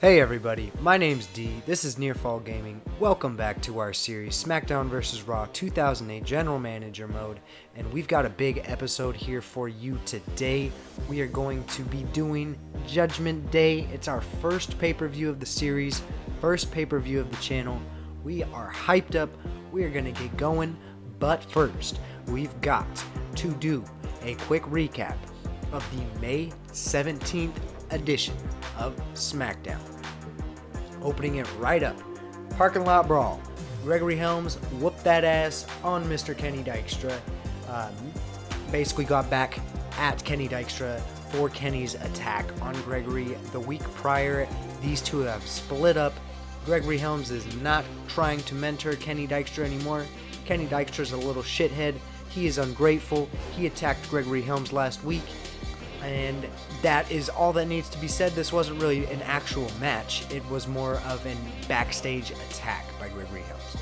Hey everybody, my name's D, this is NearFallGaming. Welcome back to our series Smackdown vs. Raw 2008 General Manager Mode, and we've got a big episode here for you today. We are going to be doing Judgment Day. It's our first pay-per-view of the series, first pay-per-view of the channel. We are hyped up, we are going to get going, but first, we've got to do a quick recap of the May 17th edition of Smackdown. Opening it right up, parking lot brawl. Gregory Helms whooped that ass on Mr. Kenny Dykstra. Basically got back at Kenny Dykstra for Kenny's attack on Gregory the week prior. These two have split up. Gregory Helms is not trying to mentor Kenny Dykstra anymore. Kenny Dykstra's a little shithead. He is ungrateful. He attacked Gregory Helms last week. And that is all that needs to be said. This wasn't really an actual match. It was more of a backstage attack by Gregory Helms.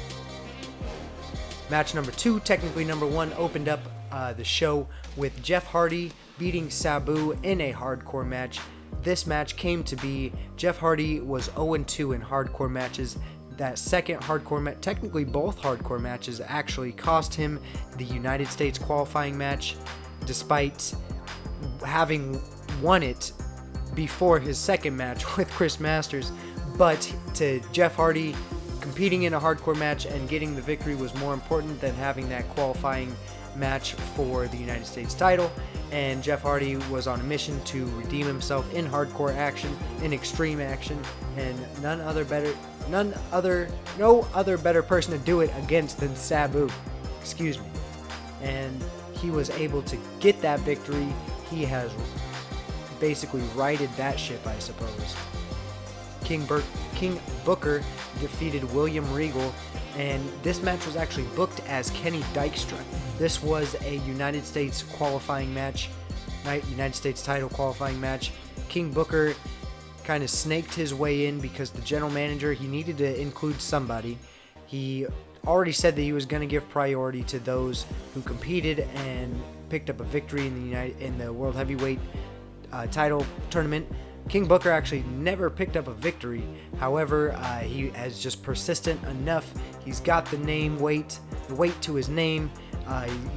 Match number 2, technically number 1, opened up the show with Jeff Hardy beating Sabu in a hardcore match. This match came to be, Jeff Hardy was 0-2 in hardcore matches. That second hardcore match, technically both hardcore matches, actually cost him the United States qualifying match, despite having won it before his second match with Chris Masters. But to Jeff Hardy, competing in a hardcore match and getting the victory was more important than having that qualifying match for the United States title. And Jeff Hardy was on a mission to redeem himself in hardcore action, in extreme action, and no other better person to do it against than Sabu. Excuse me. And he was able to get that victory. He has basically righted that ship, I suppose. King Booker defeated William Regal, and this match was actually booked as Kenny Dykstra. This was a United States qualifying match, United States title qualifying match. King Booker kind of snaked his way in because the general manager, he needed to include somebody. He already said that he was going to give priority to those who competed and picked up a victory in the World Heavyweight title tournament. King Booker actually never picked up a victory. However, he is just persistent enough. He's got the weight to his name.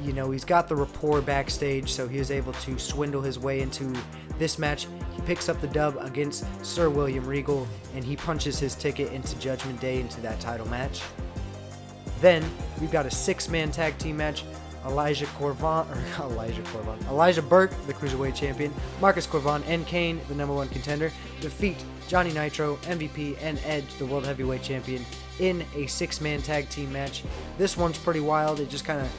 He's got the rapport backstage, so he is able to swindle his way into this match. He picks up the dub against Sir William Regal, and he punches his ticket into Judgment Day, into that title match. Then we've got a 6-man tag team match. Elijah Burke, the Cruiserweight Champion, Marcus Corvan, and Kane, the #1 contender, defeat Johnny Nitro, MVP, and Edge, the World Heavyweight Champion, in a 6-man tag team match. This one's pretty wild. It just kind of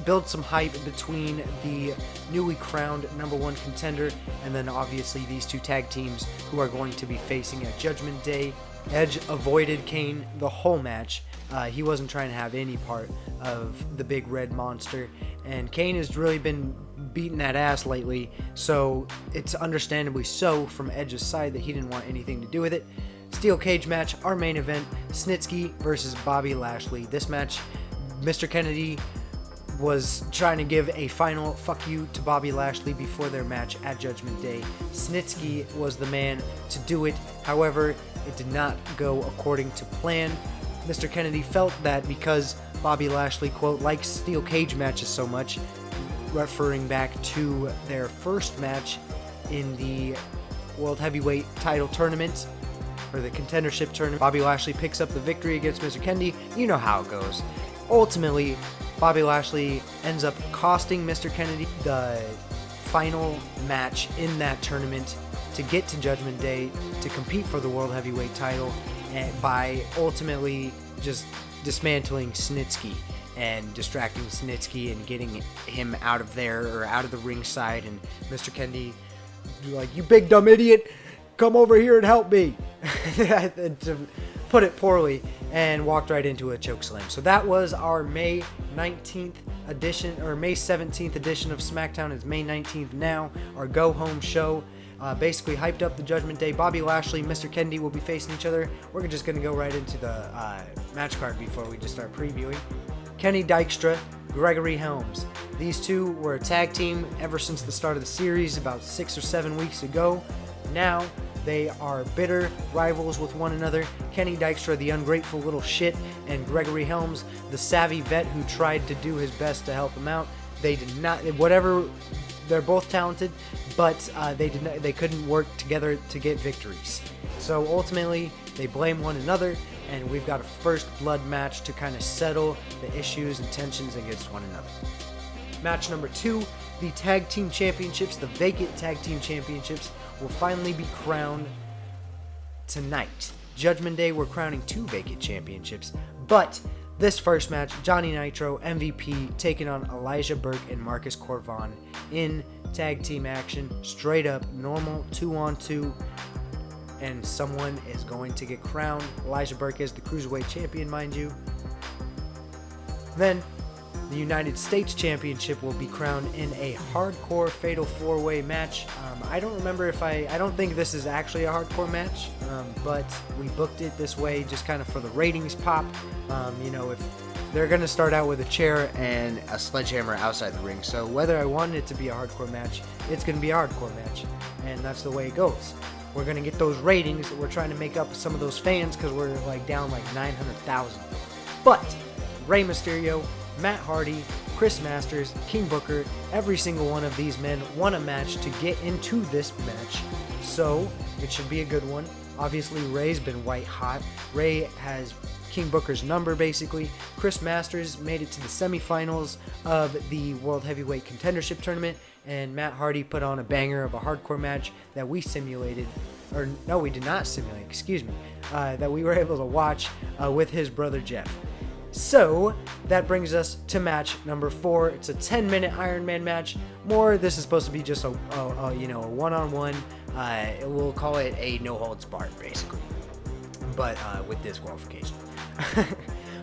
builds some hype between the newly crowned #1 contender and then obviously these two tag teams who are going to be facing at Judgment Day. Edge avoided Kane the whole match. He wasn't trying to have any part of the big red monster, and Kane has really been beating that ass lately, so it's understandably so from Edge's side that he didn't want anything to do with it. Steel cage match, our main event, Snitsky versus Bobby Lashley. This match, Mr. Kennedy was trying to give a final fuck you to Bobby Lashley before their match at Judgment Day. Snitsky was the man to do it. However, it did not go according to plan. Mr. Kennedy felt that because Bobby Lashley, quote, likes steel cage matches so much, referring back to their first match in the World Heavyweight title tournament, or the contendership tournament, Bobby Lashley picks up the victory against Mr. Kennedy. You know how it goes. Ultimately, Bobby Lashley ends up costing Mr. Kennedy the final match in that tournament to get to Judgment Day to compete for the World Heavyweight title, and by ultimately just dismantling Snitsky and distracting Snitsky and getting him out of there, or out of the ringside, and Mr. Kennedy like, "You big dumb idiot, come over here and help me," to put it poorly, and walked right into a chokeslam. So that was our May 19th edition, or May 17th edition of Smackdown. It's May 19th now, our go-home show. Basically hyped up the Judgment Day. Bobby Lashley, Mr. Kennedy will be facing each other. We're just going to go right into the match card before we just start previewing. Kenny Dykstra, Gregory Helms. These two were a tag team ever since the start of the series about 6 or 7 weeks ago. Now They are bitter rivals with one another. Kenny Dykstra, the ungrateful little shit, and Gregory Helms, the savvy vet who tried to do his best to help him out. They did not, whatever, they're both talented, but they couldn't work together to get victories. So ultimately, they blame one another, and we've got a first blood match to kind of settle the issues and tensions against one another. Match number 2, the tag team championships, the vacant tag team championships, will finally be crowned tonight. Judgment Day, we're crowning 2 vacant championships, but this first match, Johnny Nitro, MVP, taking on Elijah Burke and Marcus Corvon in tag team action, straight up, normal 2-on-2, and someone is going to get crowned. Elijah Burke is the Cruiserweight Champion, mind you. Then, the United States Championship will be crowned in a hardcore fatal 4-way match. I don't remember if I don't think this is actually a hardcore match, but we booked it this way just kind of for the ratings pop. If they're going to start out with a chair and a sledgehammer outside the ring. So whether I wanted it to be a hardcore match, it's going to be a hardcore match. And that's the way it goes. We're going to get those ratings. We're trying to make up some of those fans because we're down 900,000. But Rey Mysterio, Matt Hardy, Chris Masters, King Booker, every single one of these men won a match to get into this match. So it should be a good one. Obviously, Rey's been white hot. Rey has King Booker's number, basically. Chris Masters made it to the semifinals of the World Heavyweight Contendership Tournament, and Matt Hardy put on a banger of a hardcore match that we simulated, or no, we did not simulate, that we were able to watch with his brother Jeff. So that brings us to match number 4. It's a 10-minute Iron Man match. This is supposed to be just a one-on-one. We'll call it a no holds barred, basically, but with disqualification.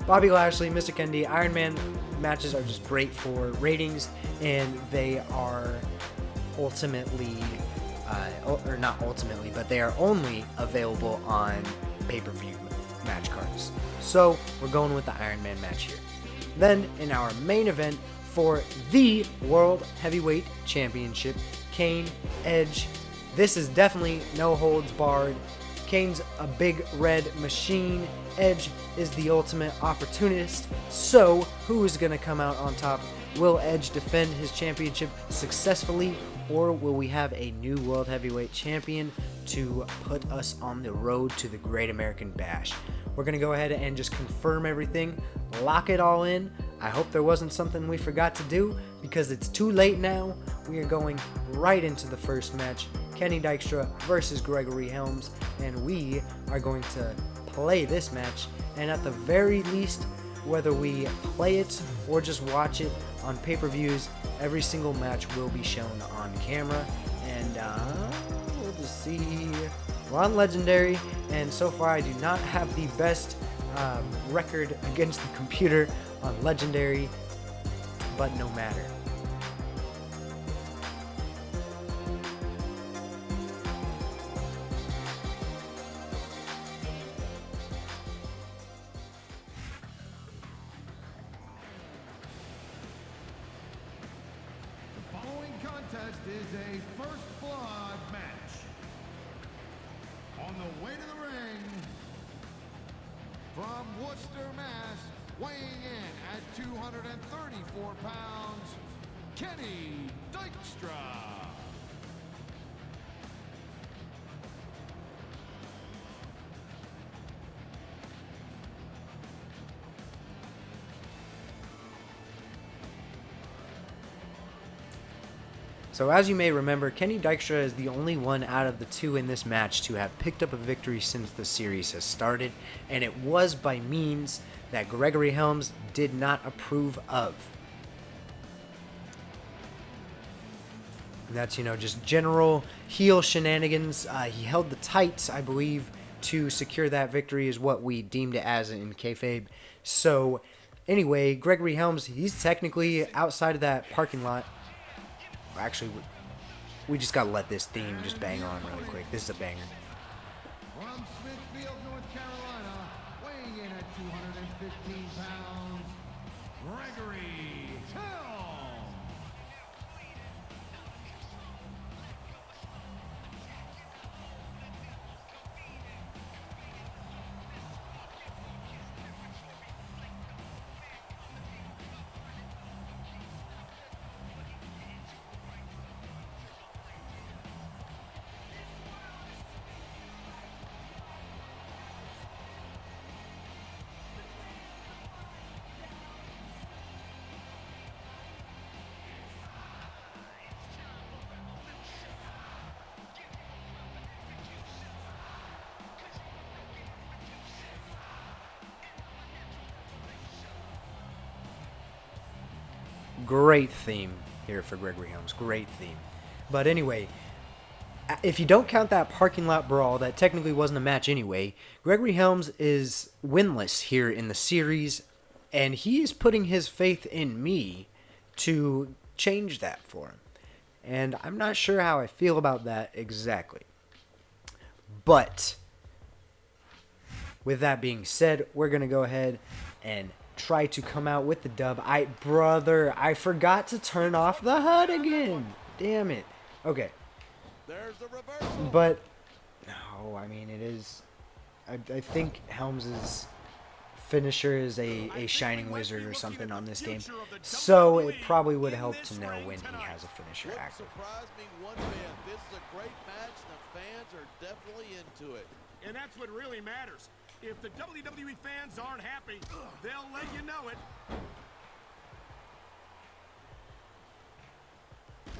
Bobby Lashley, Mr. Kennedy, Iron Man matches are just great for ratings, and they are they are only available on pay-per-view match cards. So we're going with the Iron Man match here. Then in our main event for the World Heavyweight Championship, Kane, Edge. This is definitely no holds barred. Kane's a big red machine. Edge is the ultimate opportunist. So who is going to come out on top? Will Edge defend his championship successfully, or will we have a new World Heavyweight Champion to put us on the road to the Great American Bash? We're going to go ahead and just confirm everything, lock it all in. I hope there wasn't something we forgot to do, because it's too late now. We are going right into the first match, Kenny Dykstra versus Gregory Helms, and we are going to play this match, and at the very least, whether we play it or just watch it on pay-per-views, every single match will be shown on camera, and we'll just see. We're on Legendary, and so far I do not have the best record against the computer on Legendary, but no matter. The following contest is a first blood match. On the way to the ring, from Worcester, Mass, weighing in at 234 pounds, Kenny Dykstra. So as you may remember, Kenny Dykstra is the only one out of the two in this match to have picked up a victory since the series has started, and it was by means that Gregory Helms did not approve of. And that's, just general heel shenanigans. He held the tights, I believe, to secure that victory is what we deemed it as in kayfabe. So anyway, Gregory Helms, he's technically outside of that parking lot. Actually, we just gotta let this theme just bang on really quick. This is a banger. From Smithfield, North Carolina, weighing in at 215 pounds, Gregory Helms. Great theme here for Gregory Helms. Great theme. But anyway, if you don't count that parking lot brawl, that technically wasn't a match anyway, Gregory Helms is winless here in the series, and he is putting his faith in me to change that for him. And I'm not sure how I feel about that exactly. But with that being said, we're going to go ahead and try to come out with the dub. Brother, I forgot to turn off the HUD again. Damn it. Okay. But, no, I mean, it is... I think Helms's finisher is a Shining Wizard or something on this game. So it probably would help to know when he has a finisher active. This is a great match. The fans are definitely into it. And that's what really matters. If the WWE fans aren't happy, they'll let you know it.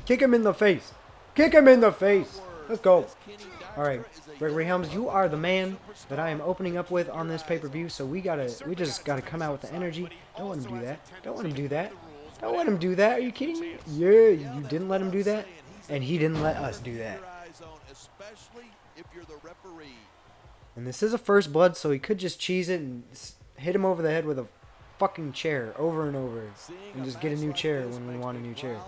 Kick him in the face. Kick him in the face. Let's go. All right, Gregory Helms, you are the man that I am opening up with on this pay-per-view. So we just gotta come out with the energy. Don't let him do that. Don't let him do that. Don't let him do that. Are you kidding me? Yeah, you didn't let him do that, and he didn't let us do that. And this is a first blood, so he could just cheese it and hit him over the head with a fucking chair over and over and just get a new chair when we want a new chair.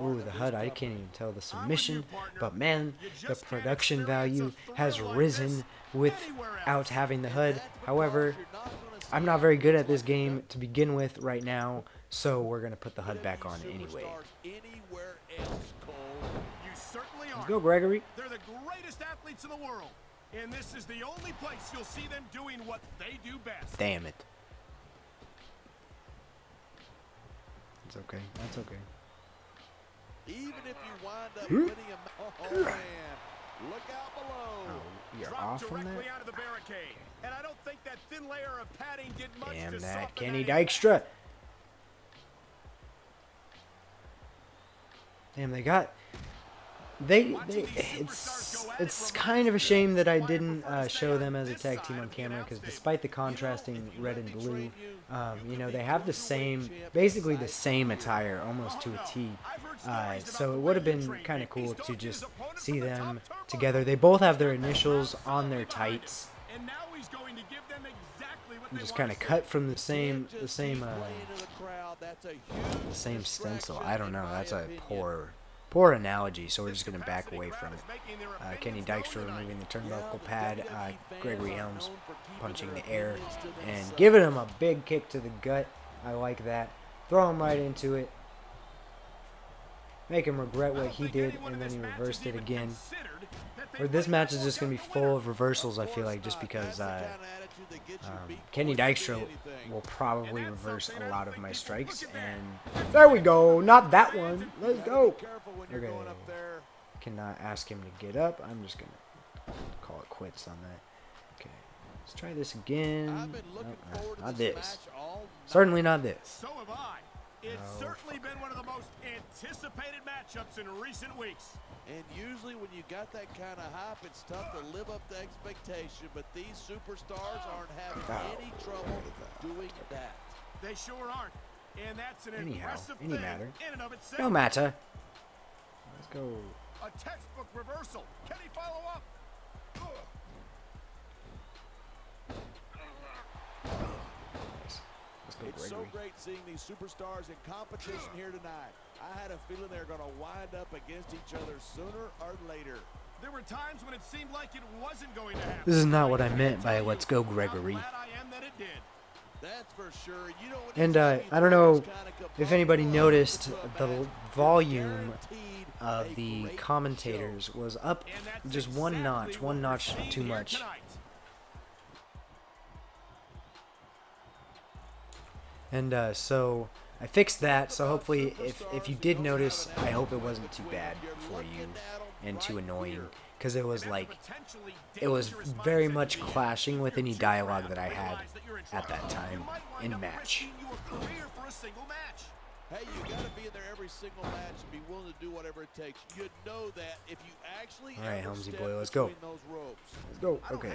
Ooh, the HUD, I can't even tell the submission, but man, the production value has risen without having the HUD. However, I'm not very good at this game to begin with right now, so we're going to put the HUD back on anyway. Let's go, Gregory. They're the greatest athletes in the world, and this is the only place you'll see them doing what they do best. Damn it. It's okay. That's okay. Even if you wind up winning a man, look out below. Oh, you're Dropped off from that? directly out of the barricade. And I don't think that thin layer of padding did much Damn to that, soften Kenny that Dykstra. Damn, they got... It's kind of a shame that I didn't show them as a tag team on camera, because despite the contrasting red and blue, you know, they have the same, basically the same attire, almost to a T. So it would have been kind of cool to just see them together. They both have their initials on their tights. Just kind of cut from the same stencil. I don't know. That's a poor analogy, so we're just going to back away from it. Kenny Dykstra removing the turnbuckle pad. Gregory Helms punching the air and giving him a big kick to the gut. I like that. Throw him right into it. Make him regret what he did, and then he reversed it again. Or this match is just going to be full of reversals, I feel like, just because Kenny Dykstra will probably reverse a lot of my strikes. And there we go. Not that one. Let's go. Okay. Cannot ask him to get up. I'm just going to call it quits on that. Okay. Let's try this again. Not this. Certainly not this. So have I. It's certainly been one of the most anticipated matchups in recent weeks. And usually when you got that kind of hype, it's tough to live up to expectation, but these superstars aren't having any trouble doing that. They sure aren't. And that's an impressive any thing matter. in and of itself. No matter. Let's go. A textbook reversal. Can he follow up? It's so great seeing these superstars in competition here tonight. I had a feeling they were going to wind up against each other sooner or later. There were times when it seemed like it wasn't going to happen. This is not what I meant by let's go, Gregory. That's for sure. You know, and I don't know if anybody noticed, the volume of the commentators was up just one notch too much. And so I fixed that, so hopefully if you did notice, I hope it wasn't too bad for you and too annoying, because it was like, it was very much clashing with any dialogue that I had at that time in match. Hey, you got to be in there every single match and be willing to do whatever it takes. You know that if you actually all right, Helmsy boy, let's go. Let's go. Okay.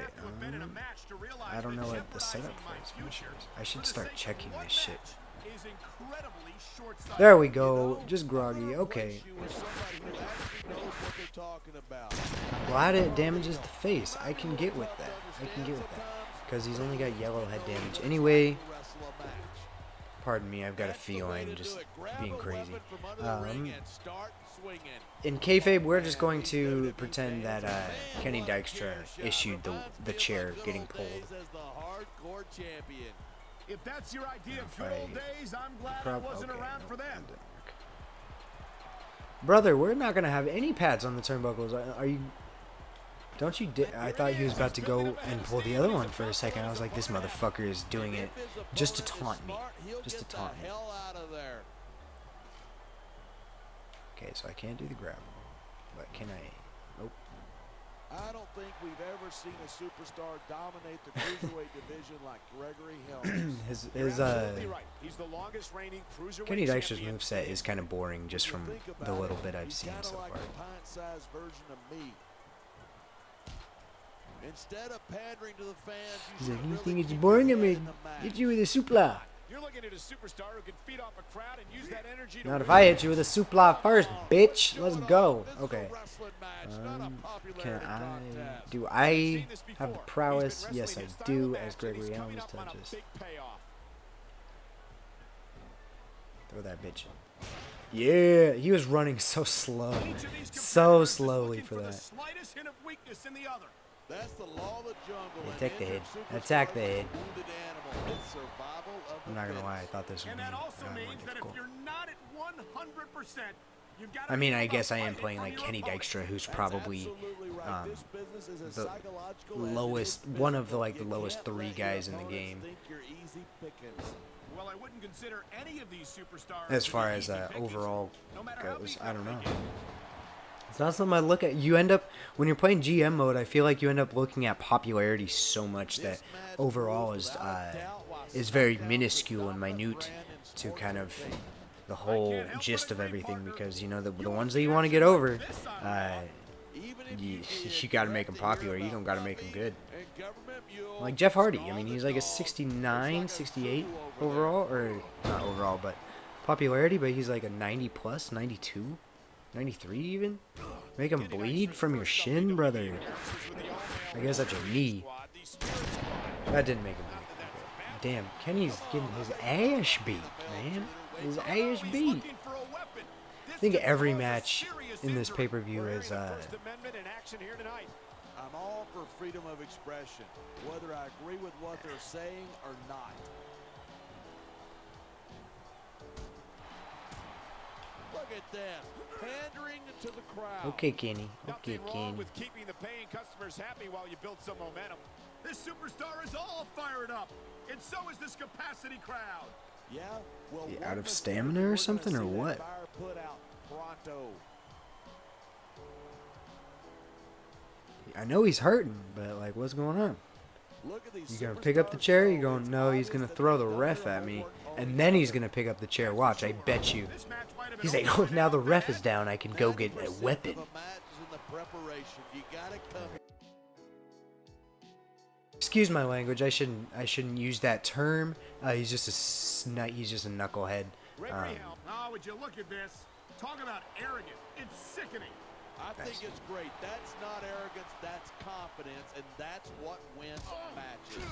I don't know what the setup for this match is. I should start checking this shit. is incredibly short-sighted. There we go. Just groggy. Okay. Glad it damages the face. I can get with that. Because he's only got yellow head damage. Anyway, pardon me, I've got a feline just being crazy. In kayfabe, we're just going to pretend that Kenny Dykstra issued the chair getting pulled. If that's your idea of good old days, I'm glad I wasn't around for them. Brother, we're not going to have any pads on the turnbuckles. Are you... Don't you... I thought he was about to go and pull the other one for a second. I was like, this motherfucker is doing it just to taunt me. Just to taunt me. Okay, so I can't do the grab. But can I... Nope. I don't think we've ever seen a superstar dominate the cruiserweight division like Gregory Helms. Kenny Dykstra's moveset is kind of boring just from the little bit I've seen so far. Instead of pandering to the fans, he's like, you think it's boring? I'm gonna hit you with a supla. You're looking at a superstar who can feed off a crowd and use that energy to Not if I hit you with a supla first, bitch. Let's go. Okay. Do I have the prowess? Yes, I do, as Gregory Helms touches. Throw that bitch. Yeah, he was running so slow. So slowly for that. That's the law of the jungle. Yeah, take the head. Attack the head. I'm not gonna lie, I thought this would be more difficult. I mean, I guess I am playing like Kenny Dykstra, who's probably the lowest, one of the lowest 3 guys in the game. As far as overall goes, I don't know. It's not something I look at. You end up, when you're playing GM mode, I feel like you end up looking at popularity so much that overall is very minuscule and minute to kind of the whole gist of everything, because, you know, the ones that you want to get over, you got to make them popular. You don't got to make them good. Like Jeff Hardy. I mean, he's like a 69, 68 overall, or not overall, but popularity, but he's like a 90 plus, 92. 93 even? Make him bleed from your shin, brother. I guess that's your knee. That didn't make him bleed. Okay. Damn, Kenny's getting his ass beat, man. His ass beat. I think every match in this pay-per-view is, I'm all for freedom of expression, whether I agree with what they're saying or not. Look at them, pandering to the crowd. Okay, Kenny. Okay, Kenny. With keeping the paying customers happy while you build some momentum. This superstar is all fired up, and so is this capacity crowd. Yeah, well, out of stamina or something, or what? I know he's hurting, but like, what's going on? You gonna pick up the chair? You going? No, he's gonna throw the ref at me, and then he's gonna pick up the chair. Watch, I bet you. He's like, oh, now the ref is down. I can go get a weapon. Excuse my language. I shouldn't use that term. He's just a knucklehead. Would you look at this? Talk about arrogant. It's sickening. I think it's great. That's not arrogance, that's confidence, and that's what wins matches.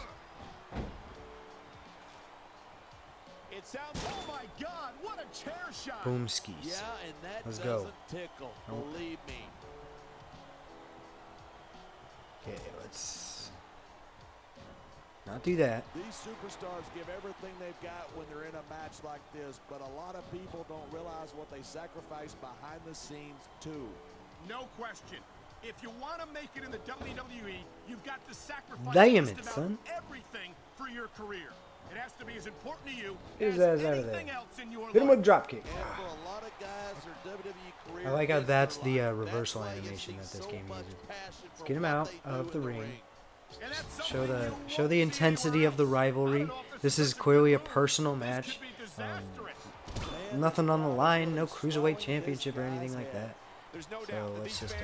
It sounds, oh my God, what a chair shot. Boom skis. Yeah, and that Let's doesn't go. tickle, believe me. Okay, let's not do that. These superstars give everything they've got when they're in a match like this, but a lot of people don't realize what they sacrifice behind the scenes too. No question. If you want to make it in the WWE, you've got to sacrifice son. everything for your career. It has to be as important to you as anything else in your life. Hit him with drop kick. For a lot of guys, their WWE career, I like how that's the reversal animation that this game uses. Let's get him out of the ring. Show the intensity of the rivalry. This is clearly a personal match. Nothing on the line. No cruiserweight championship or anything like that. So let's just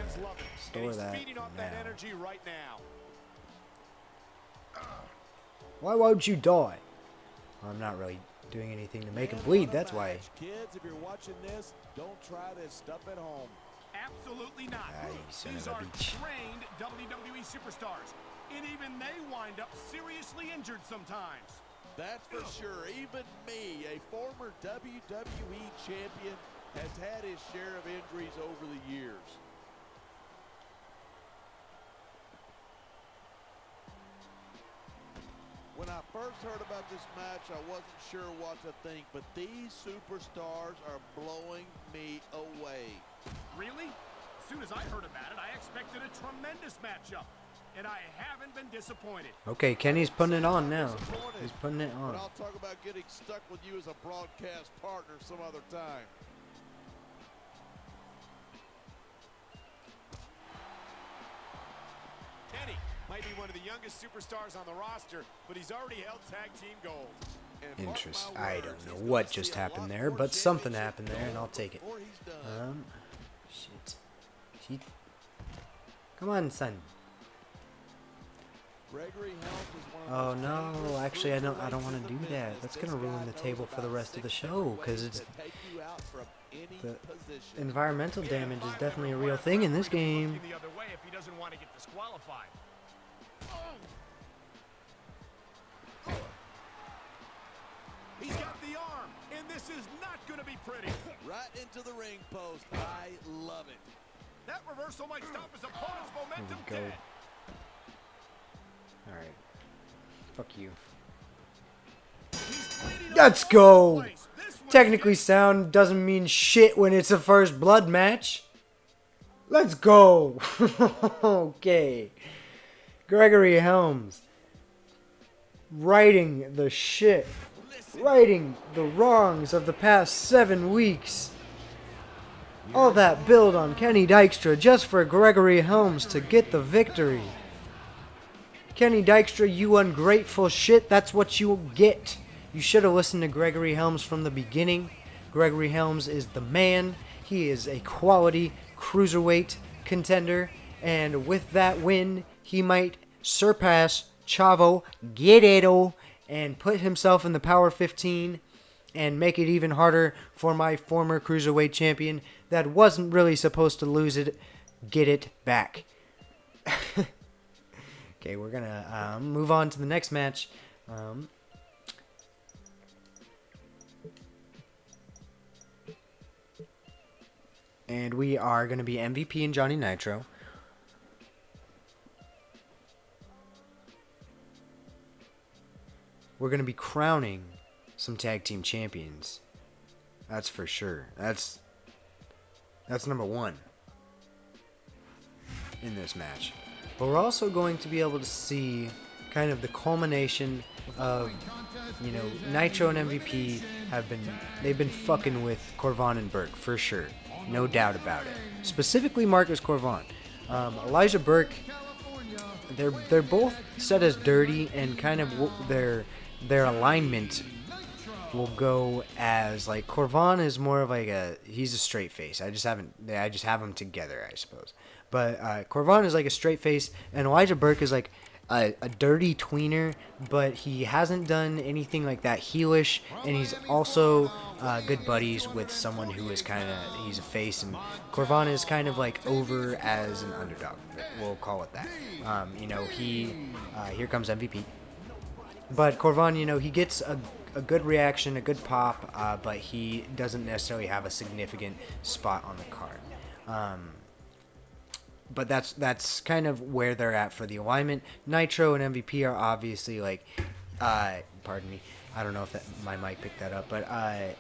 store that now. Why won't you die? Well, I'm not really doing anything to make him bleed. That's why. Kids, if you're watching this, don't try this stuff at home. Absolutely not. Son These of a are bitch. trained WWE superstars, and even they wind up seriously injured sometimes. That's for sure. Even me, a former WWE champion, has had his share of injuries over the years. When I first heard about this match, I wasn't sure what to think, but these superstars are blowing me away. Really? As soon as I heard about it, I expected a tremendous matchup, and I haven't been disappointed. Okay, Kenny's putting it on now. He's putting it on. But I'll talk about getting stuck with you as a broadcast partner some other time. Kenny might be one of the youngest superstars on the roster, but he's already held tag team gold. And mark Interest. my I words, don't he's know gonna what see just a happened lot there, more but something championship happened there, and I'll gold take it. before he's done. Shit. Shit. Come on, son. Gregory Helms is one of the Oh most no, dangerous actually I don't cruiserweights want in to do the that. business. That's This gonna ruin guy the knows table for the about rest of the 6 show, different because ways it's to take you out from any the position. environmental damage is definitely a real Referee thing in this gonna be game. looking the other way if he doesn't want to get disqualified. He's got the arm, and this is not going to be pretty. Right into the ring post. I love it. That reversal might stop his opponent's momentum go. dead. Alright. Fuck you. He's bleeding all Let's over go! the place. This one's Technically getting- sound doesn't mean shit when it's a first blood match. Let's go! Okay. Gregory Helms. Righting the shit. Righting the wrongs of the past 7 weeks. All that build on Kenny Dykstra just for Gregory Helms to get the victory. Kenny Dykstra, you ungrateful shit, that's what you get. You should have listened to Gregory Helms from the beginning. Gregory Helms is the man. He is a quality cruiserweight contender. And with that win, he might surpass Chavo Guerrero and put himself in the Power 15 and make it even harder for my former cruiserweight champion that wasn't really supposed to lose it, get it back. Okay, we're going to move on to the next match. And we are going to be MVP and Johnny Nitro. We're going to be crowning some tag team champions. That's for sure. That's number one in this match. But we're also going to be able to see kind of the culmination of, you know, Nitro and MVP they've been fucking with Corvan and Burke for sure. No doubt about it. Specifically Marcus Corvan. Elijah Burke, they're both set as dirty, and kind of their alignment will go as like Corvan is more of like he's a straight face. I just have them together, I suppose. But Corvan is like a straight face, and Elijah Burke is like a dirty tweener, but he hasn't done anything like that heelish, and he's also good buddies with someone who is he's a face, and Corvan is kind of like over as an underdog. We'll call it that. Here comes MVP. But Corvan, he gets a good reaction, a good pop, but he doesn't necessarily have a significant spot on the card. But that's kind of where they're at for the alignment. Nitro and MVP are obviously like, pardon me, I don't know if my mic picked that up, but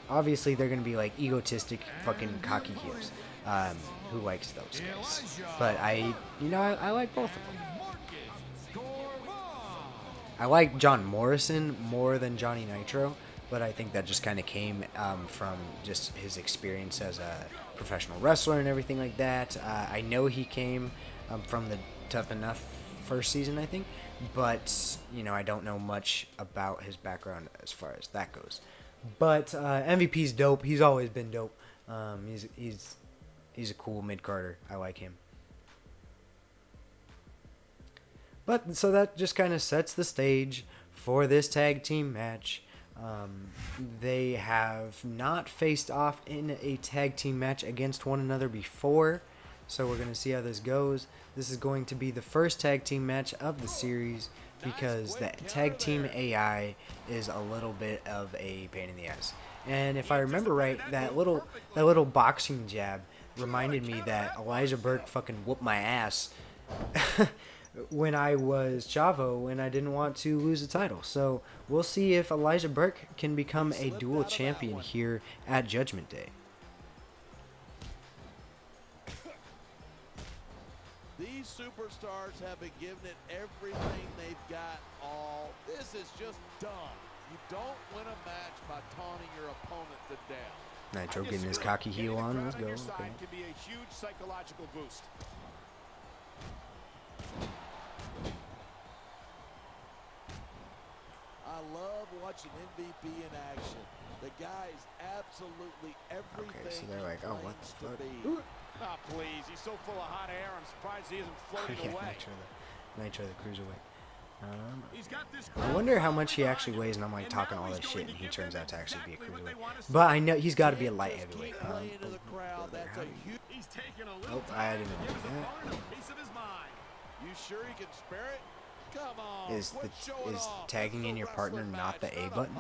obviously they're going to be like egotistic, fucking cocky heels. Who likes those guys? But I like both of them. I like John Morrison more than Johnny Nitro, but I think that just kind of came from just his experience as a professional wrestler and everything like that. I know he came from the Tough Enough first season, I think, but I don't know much about his background as far as that goes. But MVP's dope. He's always been dope. He's a cool mid-carder. I like him. But so that just kind of sets the stage for this tag team match. They have not faced off in a tag team match against one another before, so we're going to see how this goes. This is going to be the first tag team match of the series because the tag team AI is a little bit of a pain in the ass. And if I remember right, that little boxing jab reminded me that Elijah Burke fucking whooped my ass when I was Chavo and I didn't want to lose the title. So we'll see if Elijah Burke can become a dual champion here at Judgment Day. These superstars have been giving it everything they've got all. This is just dumb. You don't win a match by taunting your opponent to death. Nitro getting his cocky heel on. Let's go. Okay. Can be a huge psychological boost. I love watching MVP in action. The guy is absolutely everything. Okay, so they're like, oh, what the fuck? Oh, please. He's so full of hot air. I'm surprised he isn't floating away. Nitro the cruiserweight. He's got this I wonder how much he actually weighs, and I'm like talking all this shit, and he turns out to actually be a cruiserweight. But I know he's got to be a light heavyweight. Oh, I didn't know that. You sure you can spare it? Come on. Is tagging in your partner not the A button?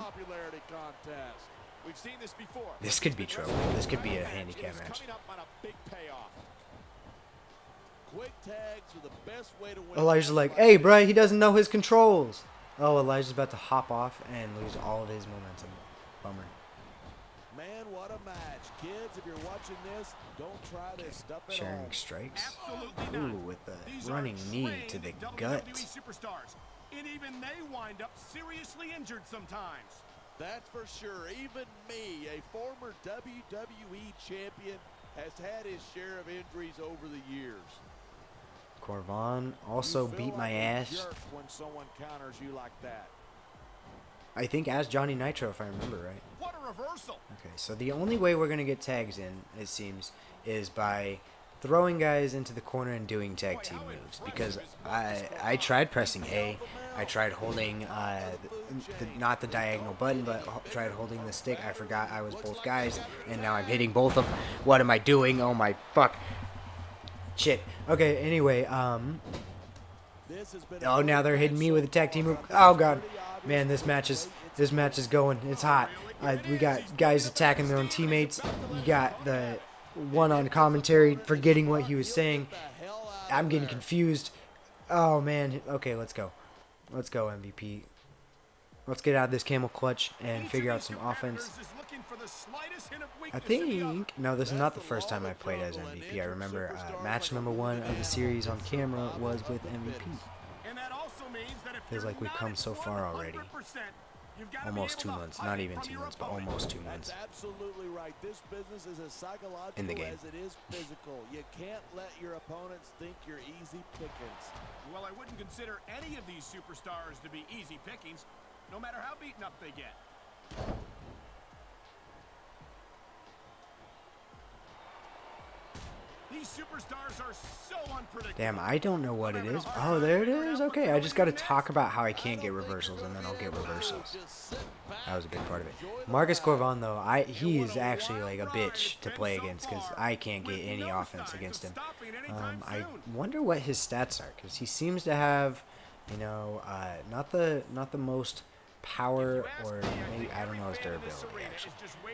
We've seen this before. This could be trouble. This could be a handicap match. Quick tags are the best way to win. Elijah's like, hey, bro, he doesn't know his controls. Oh, Elijah's about to hop off and lose all of his momentum. Bummer. Man, what a match. Kids, if you're watching this, don't try this stuff at Sharing all. strikes. Absolutely Ooh, not. with the These running are knee trained to the WWE gut. Superstars, and even they wind up seriously injured sometimes. That's for sure. Even me, a former WWE champion, has had his share of injuries over the years. Corvon also beat my ass. When someone counters you like that. I think as Johnny Nitro, if I remember right. What a reversal. Okay, so the only way we're going to get tags in, it seems, is by throwing guys into the corner and doing tag team moves. Because I tried pressing A. I tried holding, not the diagonal button, but tried holding the stick. I forgot I was both guys, and now I'm hitting both of them. What am I doing? Oh my fuck. Shit. Okay, anyway, oh, now they're hitting me with a tag team move. Oh god. Man, this match is going. It's hot. We got guys attacking their own teammates. You got the one on commentary forgetting what he was saying. I'm getting confused. Oh man. Okay, let's go. Let's go, MVP. Let's get out of this camel clutch and figure out some offense. I think, no, this is not the first time I played as MVP. I remember match number 1 of the series on camera was with MVP. Feels like we've come so far already. Almost 2 months, not even 2 months, but almost 2 months. That's absolutely right. This business is as psychological in the game. as it is physical. You can't let your opponents think you're easy pickings. Well, I wouldn't consider any of these superstars to be easy pickings, no matter how beaten up they get. These superstars are so unpredictable. Damn, I don't know what it is. Oh, there it is. Okay, I just got to talk about how I can't get reversals, and then I'll get reversals. That was a big part of it. Marcus Corvon, though, he is actually like a bitch to play against because I can't get any offense against him. I wonder what his stats are because he seems to have, you know, not the most power, or maybe, I don't know his durability actually,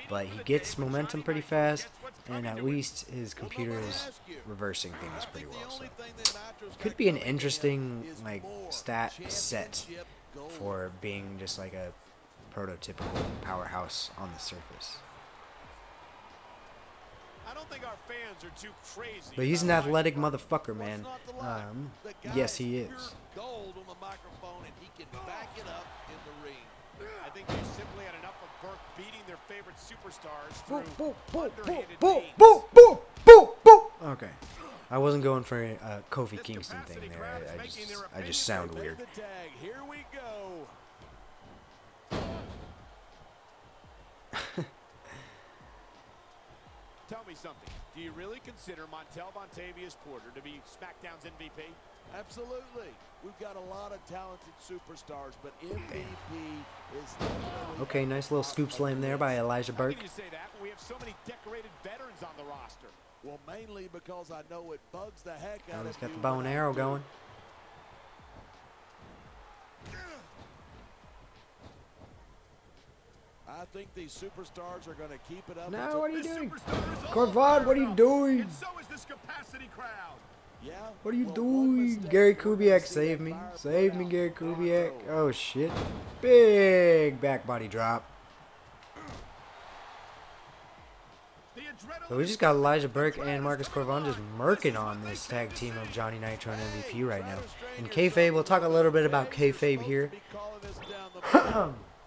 but he gets momentum pretty fast, and at least his computer is reversing things pretty well, so could be an interesting like stat set for being just like a prototypical powerhouse on the surface. I don't think our fans are too crazy. But he's an athletic motherfucker, man. Yes, he is. Gold on the microphone, and he can back it up in the ring. I think they simply had enough of Burke beating their favorite superstars through underhanded means. Okay. I wasn't going for a Kofi Kingston thing there. I just sound weird. Here we go. Tell me something. Do you really consider Montel Montavious Porter to be SmackDown's MVP? Absolutely. We've got a lot of talented superstars, but MVP is definitely... Okay, nice little scoop slam there by Elijah Burke. How can you say that when we have so many decorated veterans on the roster? Well, mainly because I know it bugs the heck out Now of he's got you the bow when and I arrow do. going. I think these superstars are going to keep it up. No, what are you This doing? superstar is all Corvon, fired what are you up, doing? And so is this capacity crowd. Yeah. What are you well, one doing? mistake, Gary we're gonna Kubiak, see save that me. fire Save put me, out. Gary There we Kubiak. go. Oh, shit. Big back body drop. The adrenaline So we just got Elijah Burke and Marcus Corvon just murking on this tag team of Johnny Nitro and MVP right now. And kayfabe, we'll talk a little bit about kayfabe here.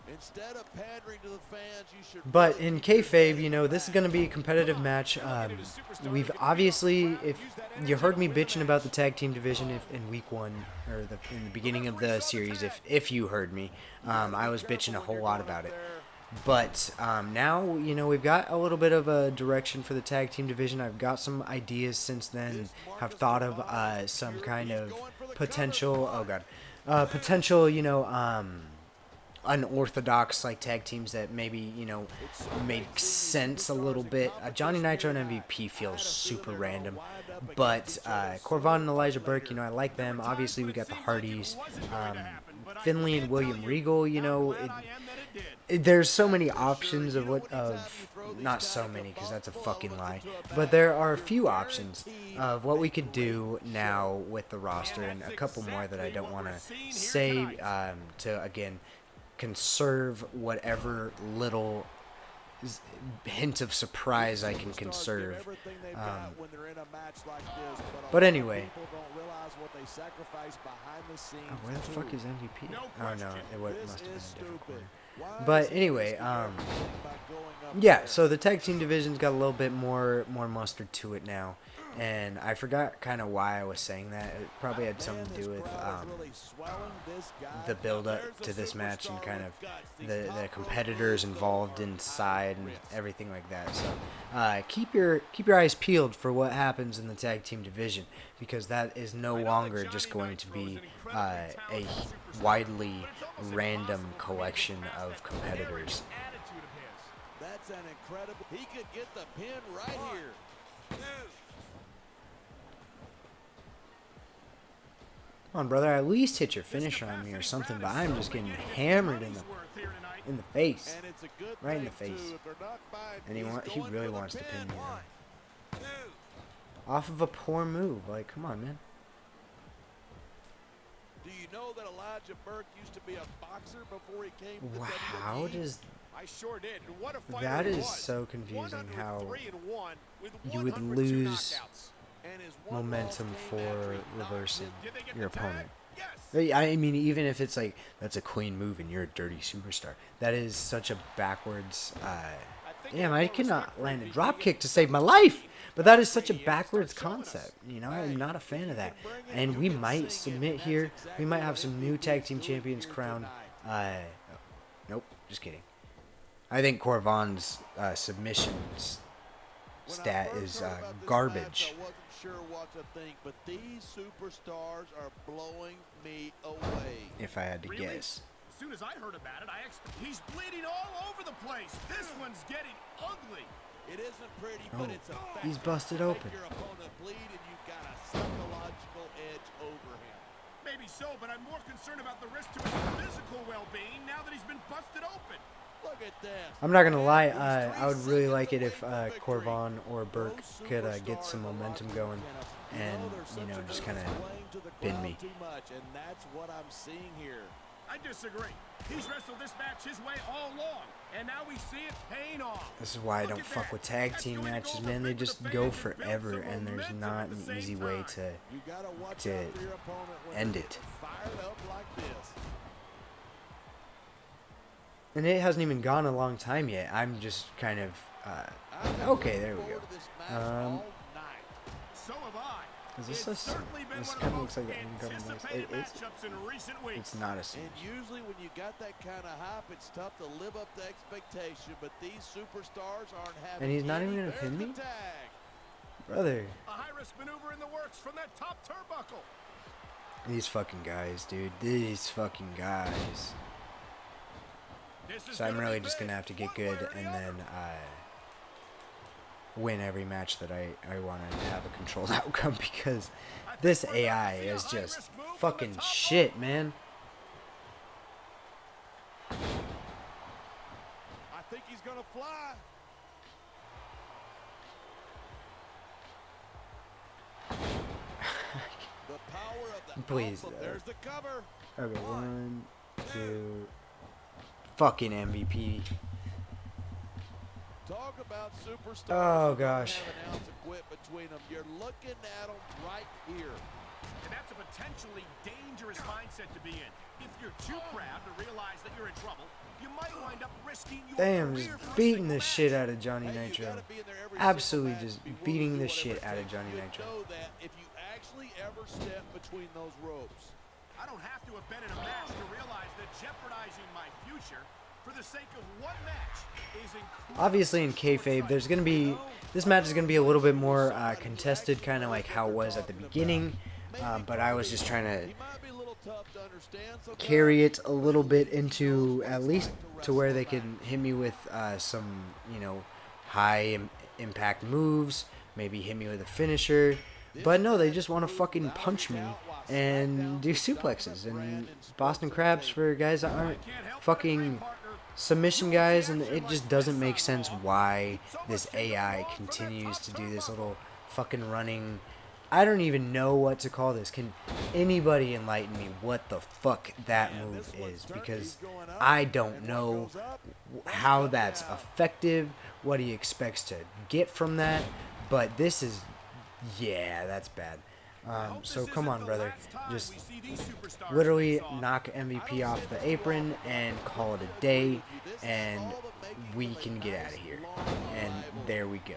Instead of pandering to the fans, you should But really in keep kayfabe, your you know, this is going to be a competitive match. We've obviously, if you heard me bitching about the tag team division in week 1, or in the beginning of the series, if you heard me, I was bitching a whole lot about it. But now, you know, we've got a little bit of a direction for the tag team division. I've got some ideas since then. Have thought of some kind of potential, potential, you know, unorthodox like tag teams that maybe, you know, make sense a little bit. Johnny Nitro and MVP feels super random, but Corvon and Elijah Burke, you know, I like them. Obviously we got the Hardys, Finley and William Regal, you know, there's so many options of not so many because that's a fucking lie, but there are a few options of what we could do now with the roster, and a couple more that I don't want to say to again conserve whatever little hint of surprise I can conserve. But anyway, where the fuck is MVP? Oh no, it must have been a different corner. But anyway, yeah, so the tag team division's got a little bit more mustard to it now, and I forgot kind of why I was saying that. It probably had something to do with the build-up to this match and kind of the competitors involved inside and everything like that. So keep your eyes peeled for what happens in the tag team division, because that is no longer just going to be a widely random collection of competitors. That's an incredible. He could get the pin right here. Come on, brother, at least hit your finisher on me or something, but I'm just getting hammered in the face. Right in the face. And he really wants to pin me now. Off of a poor move. Like, come on, man. Do you know that Elijah Burke used to be a boxer before he came to Wow, WWE? how does... I sure did. What a fighter That he is was. so confusing how 103-1 with you would 102 lose knockouts. And his one momentum loss came for after he knocked reversing Did they get your the tag? opponent. Yes. I mean, even if it's like, that's a clean move and you're a dirty superstar. That is such a backwards... damn, I cannot land a drop kick to save my life. But that is such a backwards concept. You know, I'm not a fan of that. And we might submit here. We might have some new tag team champions crowned. Nope, just kidding. I think Corvon's submissions stat is garbage. I wasn't sure what to think, but these superstars are blowing me away. If I had to Really? guess. As soon as I heard about it, he's bleeding all over the place. This one's getting ugly. It isn't pretty, Oh, but it's effective. he's busted Make open. your opponent bleed, and you've got a psychological edge over him. Maybe so, but I'm more concerned about the risk to his physical well-being now that he's been busted open. Look at this. I'm not going to lie, I would really like it if Corvon or Burke could get some momentum going and, you know, just kind of pin me. Too much, and that's what I'm seeing here. I disagree. He's wrestled this match his way all along, and now we see it paying off. This is why I don't fuck with tag team matches, man. They just go forever, and there's not an easy way to end it. Fired up like this. And it hasn't even gone a long time yet. I'm just kind of, okay, there we go. So have I. Is this It's certainly been this one of kind the of looks most like an incoming noise. anticipated It is. matchups in recent weeks. It's not a scene. And usually when you got that kind of hype, it's tough to live up to expectation, but these superstars aren't having And he's not any. even gonna pin There's me? the tag. Brother. A high-risk maneuver in the works from that top turnbuckle. These fucking guys, dude. These fucking guys. So I'm really just gonna have to get good and then win every match that I want to have a controlled outcome, because this AI is just fucking shit, man. I think he's gonna fly. The power of the Please. alpha. There's the cover. Okay, 1, 2. Fucking MVP. Talk about superstars. Oh gosh. Have an ounce of quit between them. You're looking at them right here. And that's a potentially dangerous mindset to be in. If you're too proud to realize that you're in trouble, you might wind up risking your Damn, career just for a beating single the shit match. out of Johnny Hey, you Nitro. gotta be in there every Absolutely single just match, be beating willing the to do shit whatever out it of takes. Johnny You Nitro. know that if you actually ever step between those ropes. I don't have to have been in a match to realize that jeopardizing my future for the sake of one match is incredible. Obviously in kayfabe, there's gonna be, this match is gonna be a little bit more contested, kind of like how it was at the beginning. But I was just trying to He might be a little tough to understand, so carry it a little bit into at least to where they can hit me with some, you know, high impact moves, maybe hit me with a finisher. But no, they just want to fucking punch me and do suplexes and Boston Crabs for guys that aren't fucking submission guys, and it just doesn't make sense why this AI continues to do this little fucking running. I don't even know what to call this. Can anybody enlighten me what the fuck that move is? Because I don't know how that's effective, what he expects to get from that, but this is, yeah, that's bad. So come on, brother. Just literally knock MVP off the apron and call it a day, and we can get out of here. And there we go.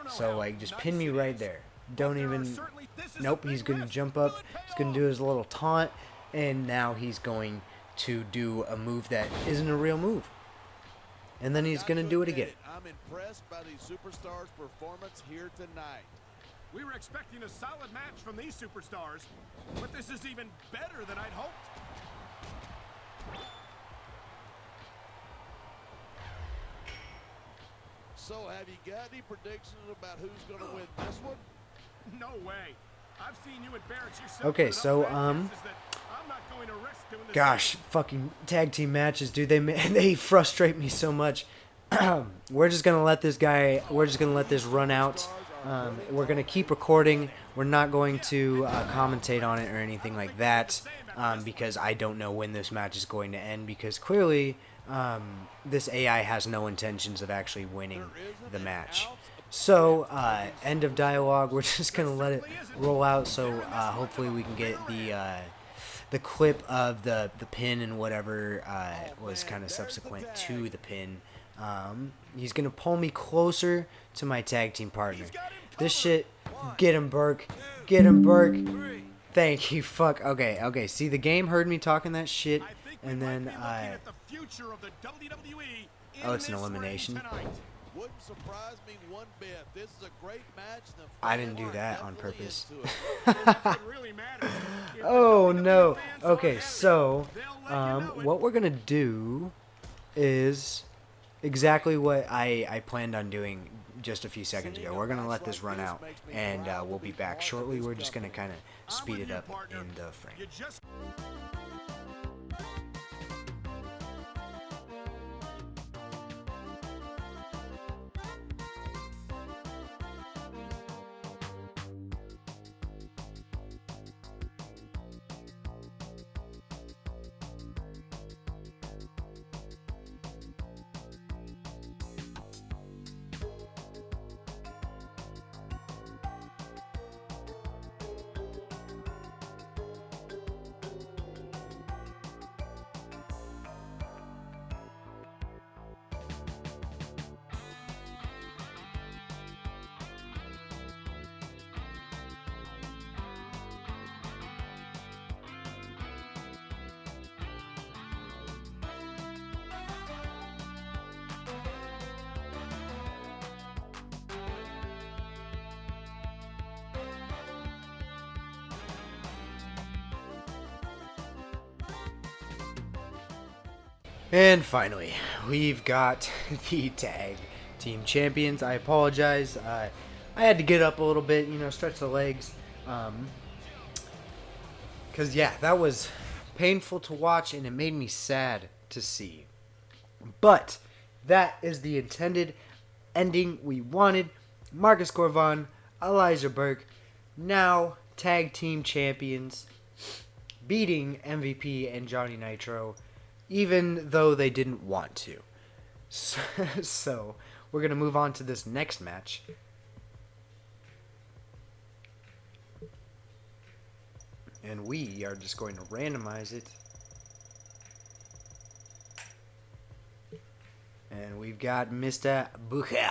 So, like, just pin me right there. Don't even... Nope, he's going to jump up. He's going to do his little taunt, and now he's going to do a move that isn't a real move. And then he's going to do it again. I'm impressed by these superstars' performance here tonight. We were expecting a solid match from these superstars, but this is even better than I'd hoped. So, have you got any predictions about who's going to win this one? No way. I've seen you embarrass yourself. Okay, so, gosh, fucking tag team matches, dude, they frustrate me so much. We're just gonna let this run out. We're gonna keep recording. We're not going to commentate on it or anything like that, because I don't know when this match is going to end, because clearly this AI has no intentions of actually winning the match. So, end of dialogue. We're just gonna let it roll out. So hopefully we can get the clip of the pin and whatever was kind of subsequent to the pin. He's gonna pull me closer to my tag team partner. This shit, get him, Burke. Get him, Burke. Thank you. Fuck. Okay. See, the game heard me talking that shit, and then oh, it's an elimination. Wouldn't surprise me one bit. This is a great match. I didn't do that on purpose. Oh no. Okay, so what we're gonna do is exactly what I planned on doing just a few seconds ago. We're gonna let this run out, and we'll be back shortly. We're just gonna kind of speed it up in the frame. And finally, we've got the tag team champions. I apologize. I had to get up a little bit, stretch the legs. Because, yeah, that was painful to watch and it made me sad to see. But that is the intended ending we wanted. Marcus Corvon, Elijah Burke, now tag team champions, beating MVP and Johnny Nitro, even though they didn't want to. So we're going to move on to this next match. And we are just going to randomize it. And we've got Mr. Booker.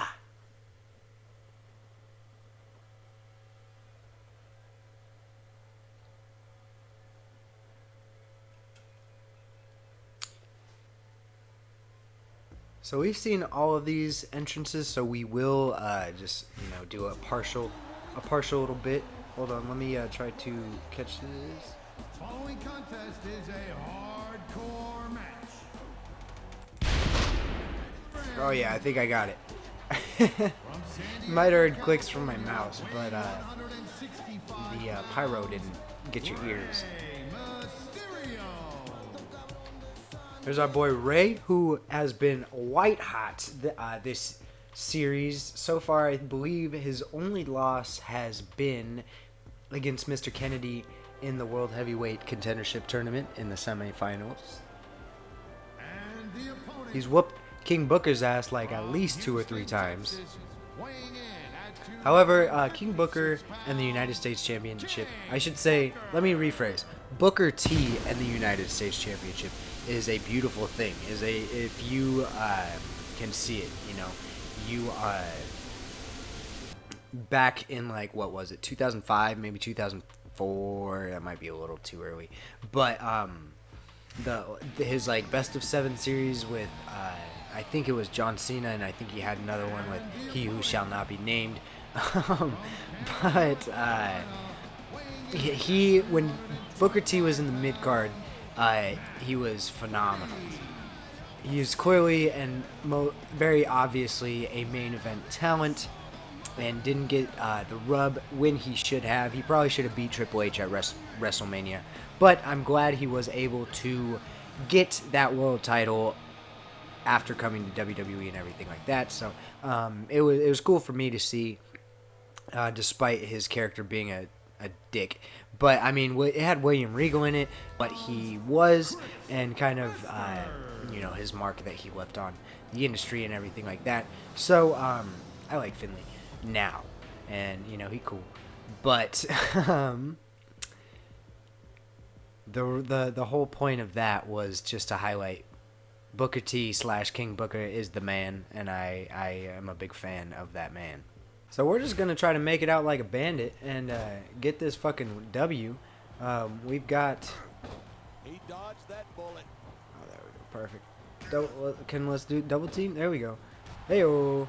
So we've seen all of these entrances, so we will just do a partial little bit. Hold on, let me try to catch this. Following contest is a hardcore match. Oh yeah, I think I got it. Might have heard clicks from my mouse, but the pyro didn't get your ears. There's our boy Ray, who has been white hot this series. So far, I believe his only loss has been against Mr. Kennedy in the World Heavyweight Contendership Tournament in the semifinals. He's whooped King Booker's ass like at least 2 or 3 times. However, King Booker and the United States Championship, I should say, let me rephrase. Booker T and the United States Championship is a beautiful thing. If you can see it, you back in like, what was it, 2005, maybe 2004, that might be a little too early, but his like best of 7 series with I think it was John Cena, and I think he had another one with He Who Shall Not Be Named. But when Booker T was in the mid card, he was phenomenal. He is clearly and very obviously a main event talent, and didn't get the rub when he should have. He probably should have beat Triple H at WrestleMania, but I'm glad he was able to get that world title after coming to WWE and everything like that. So it was cool for me to see, despite his character being a dick. But I mean, it had William Regal in it, but he was, and kind of his mark that he left on the industry and everything like that. So I like Finlay now, and he cool. But the whole point of that was just to highlight Booker T / King Booker is the man, and I am a big fan of that man. So we're just gonna try to make it out like a bandit and get this fucking W. We've got. He dodged that bullet. Oh, there we go. Perfect. Let's do double team. There we go. Heyo.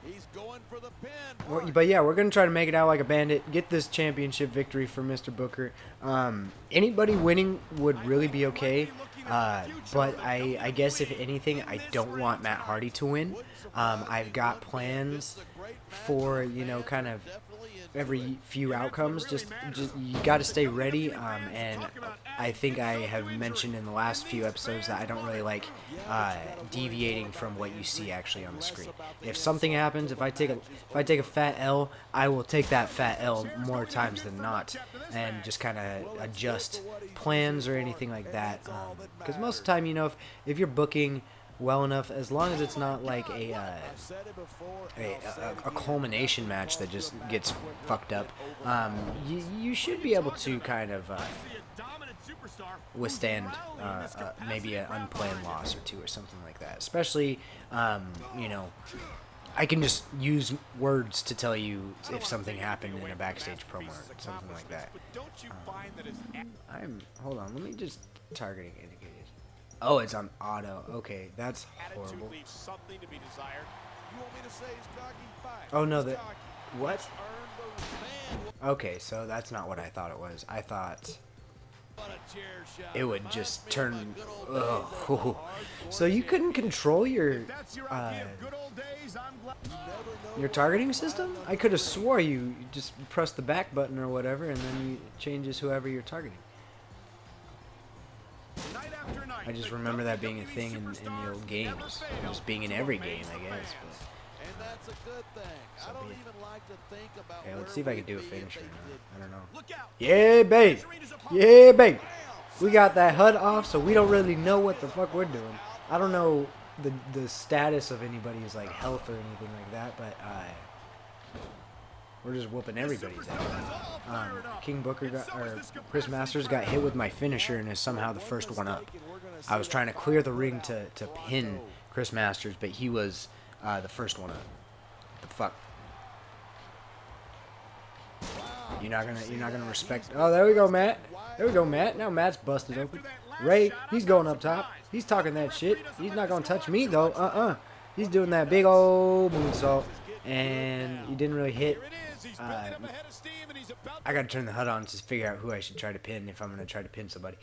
He's going for the pin. But yeah, we're gonna try to make it out like a bandit. Get this championship victory for Mr. Booker. Anybody winning would really be okay. But I guess if anything, I don't want Matt Hardy to win. I've got plans for kind of every few outcomes. Just you got to stay ready. And I think I have mentioned in the last few episodes that I don't really like deviating from what you see actually on the screen. If something happens, if I take a fat L, I will take that fat L more times than not, and just kind of adjust plans or anything like that. Because most of the time, if you're booking well enough, as long as it's not like a culmination match that just gets fucked up, you should be able to kind of withstand maybe an unplanned loss or 2 or something like that. Especially, I can just use words to tell you if something happened in a backstage promo or something like that. Hold on, let me just targeting indicated. Oh, it's on auto. Okay, that's horrible. Oh no, what? Okay, so that's not what I thought it was. I thought it would just turn. Ugh. So you couldn't control your targeting system? I could have swore you just press the back button or whatever, and then it changes whoever you're targeting. I just remember that being a thing in the old games, just being in every game, I guess. But. And that's a good thing. I don't even like to think about. Okay, let's see if I can do a finisher now. I don't know. Yeah, babe. Yeah, babe. We got that HUD off, so we don't really know what the fuck we're doing. I don't know the status of anybody's like health or anything like that, but we're just whooping everybody's ass. King Booker or Chris Masters got hit with my finisher and is somehow the first one up. I was trying to clear the ring to pin Chris Masters, but he was the first one up. The fuck. You're not gonna respect. Oh, there we go, Matt. There we go, Matt. Now Matt's busted open. Ray, he's going up top. He's talking that shit. He's not gonna touch me though. He's doing that big old moonsault, and he didn't really hit. I gotta turn the HUD on to figure out who I should try to pin if I'm gonna try to pin somebody.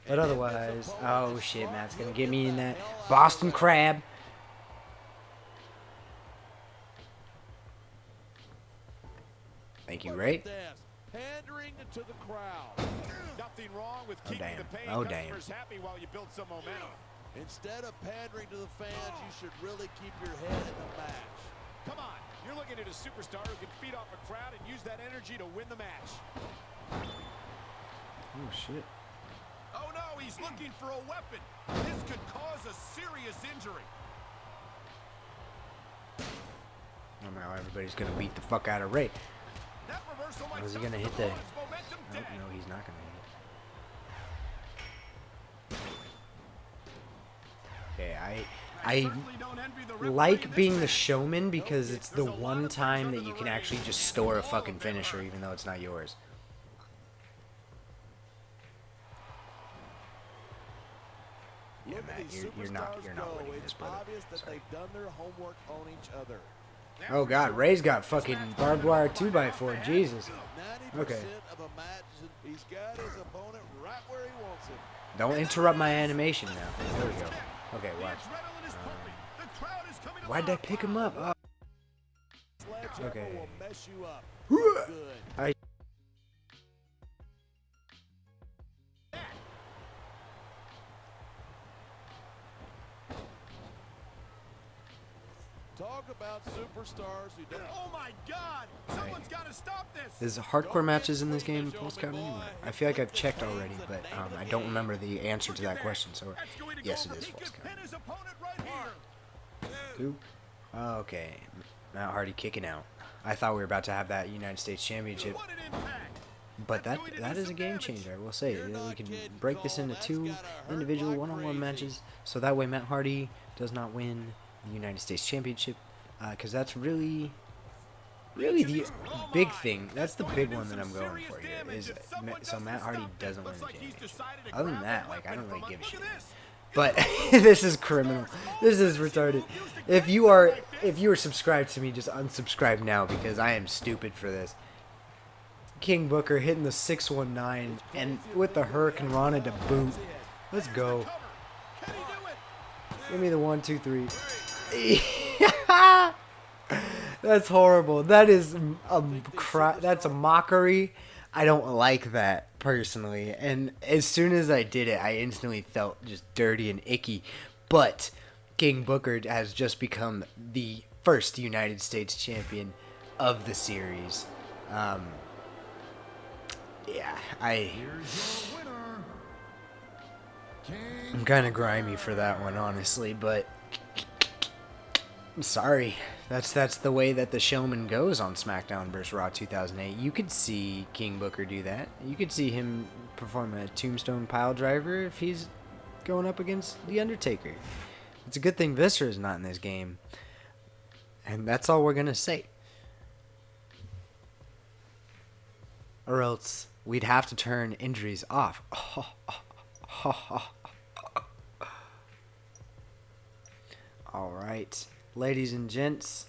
But otherwise, oh shit, Matt's gonna get me in that Boston Crab. Thank you, Ray. Pandering to the crowd. Nothing wrong with Oh keeping the damn. paying Oh damn. customers happy while you build some momentum. Instead of pandering to the fans, you should really keep your head in the match. Come on, you're looking at a superstar who can feed off a crowd and use that energy to win the match. Oh shit. Oh no, he's looking for a weapon. This could cause a serious injury. Oh no, everybody's gonna beat the fuck out of Ray. That reversal might Is he stop gonna the hit the? opponent's momentum dead. No, he's not gonna hit it. Okay, I like being the showman because it's the one time that you can actually just store a fucking finisher even though it's not yours. Yeah, Matt, you're not winning this, brother. Sorry. Oh god, Ray's got fucking barbed wire 2x4. Jesus. Okay. Don't interrupt my animation now. There we go. Okay, watch. Why'd I pick him up? Oh. Okay. I Talk about superstars who don't. Oh my God! Someone's got to stop this. There's hardcore matches in this game, pulse count anywhere. I feel like I've checked already, but I don't remember the answer to that question. So yes, it is pulse count. Who? Oh, okay, Matt Hardy kicking out. I thought we were about to have that United States Championship, but that is a game changer. I will say we can break this into 2 individual one-on-one matches, so that way Matt Hardy does not win the United States Championship, because that's really the big thing. That's the big one that I'm going for here. Is so Matt Hardy doesn't win the championship. Other than that, like, I don't really give a shit. But this is criminal. This is retarded. If you are subscribed to me, just unsubscribe now because I am stupid for this. King Booker hitting the 619 and with the Hurricane Rana to boot. Let's go. Give me the 1, 2, 3. That's horrible. That is that's a mockery. I don't like that personally. And as soon as I did it, I instantly felt just dirty and icky. But King Booker has just become the first United States champion of the series. Yeah, I'm kind of grimy for that one, honestly, but I'm sorry. That's the way that the showman goes on Smackdown vs. Raw 2008. You could see King Booker do that. You could see him perform a tombstone pile driver if he's going up against The Undertaker. It's a good thing Viscera's not in this game. And that's all we're going to say. Or else we'd have to turn injuries off. Alright, ladies and gents,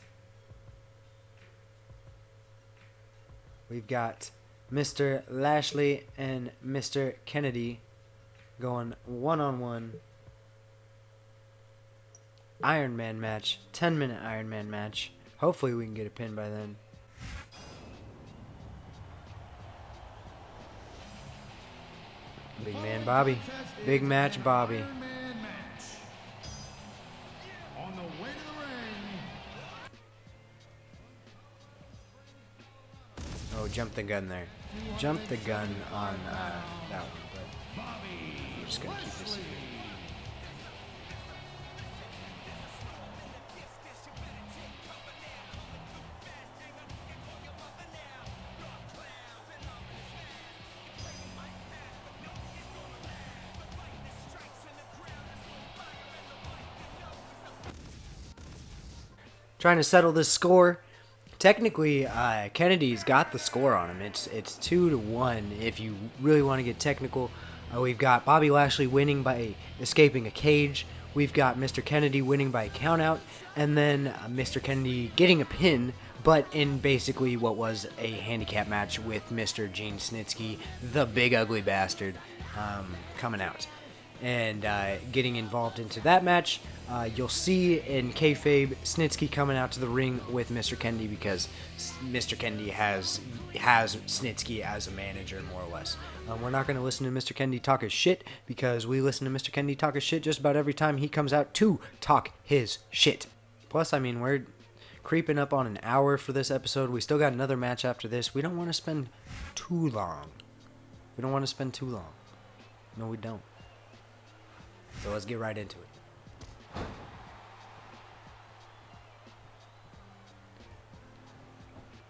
we've got Mr. Lashley and Mr. Kennedy going one-on-one. Iron Man match. 10-minute Iron Man match. Hopefully we can get a pin by then. Big man Bobby. Big match Bobby. On the way to the ring. Oh, jump the gun there. Jump the gun on that one, but we're just going to keep this here. Trying to settle this score. Technically, Kennedy's got the score on him. It's 2-1 if you really want to get technical. We've got Bobby Lashley winning by escaping a cage. We've got Mr. Kennedy winning by a countout. And then Mr. Kennedy getting a pin, but in basically what was a handicap match with Mr. Gene Snitsky, the big ugly bastard, coming out. And getting involved into that match, you'll see in kayfabe Snitsky coming out to the ring with Mr. Kennedy because Mr. Kennedy has Snitsky as a manager, more or less. We're not going to listen to Mr. Kennedy talk his shit because we listen to Mr. Kennedy talk his shit just about every time he comes out to talk his shit. Plus, I mean, we're creeping up on an hour for this episode. We still got another match after this. We don't want to spend too long. No, we don't. So let's get right into it.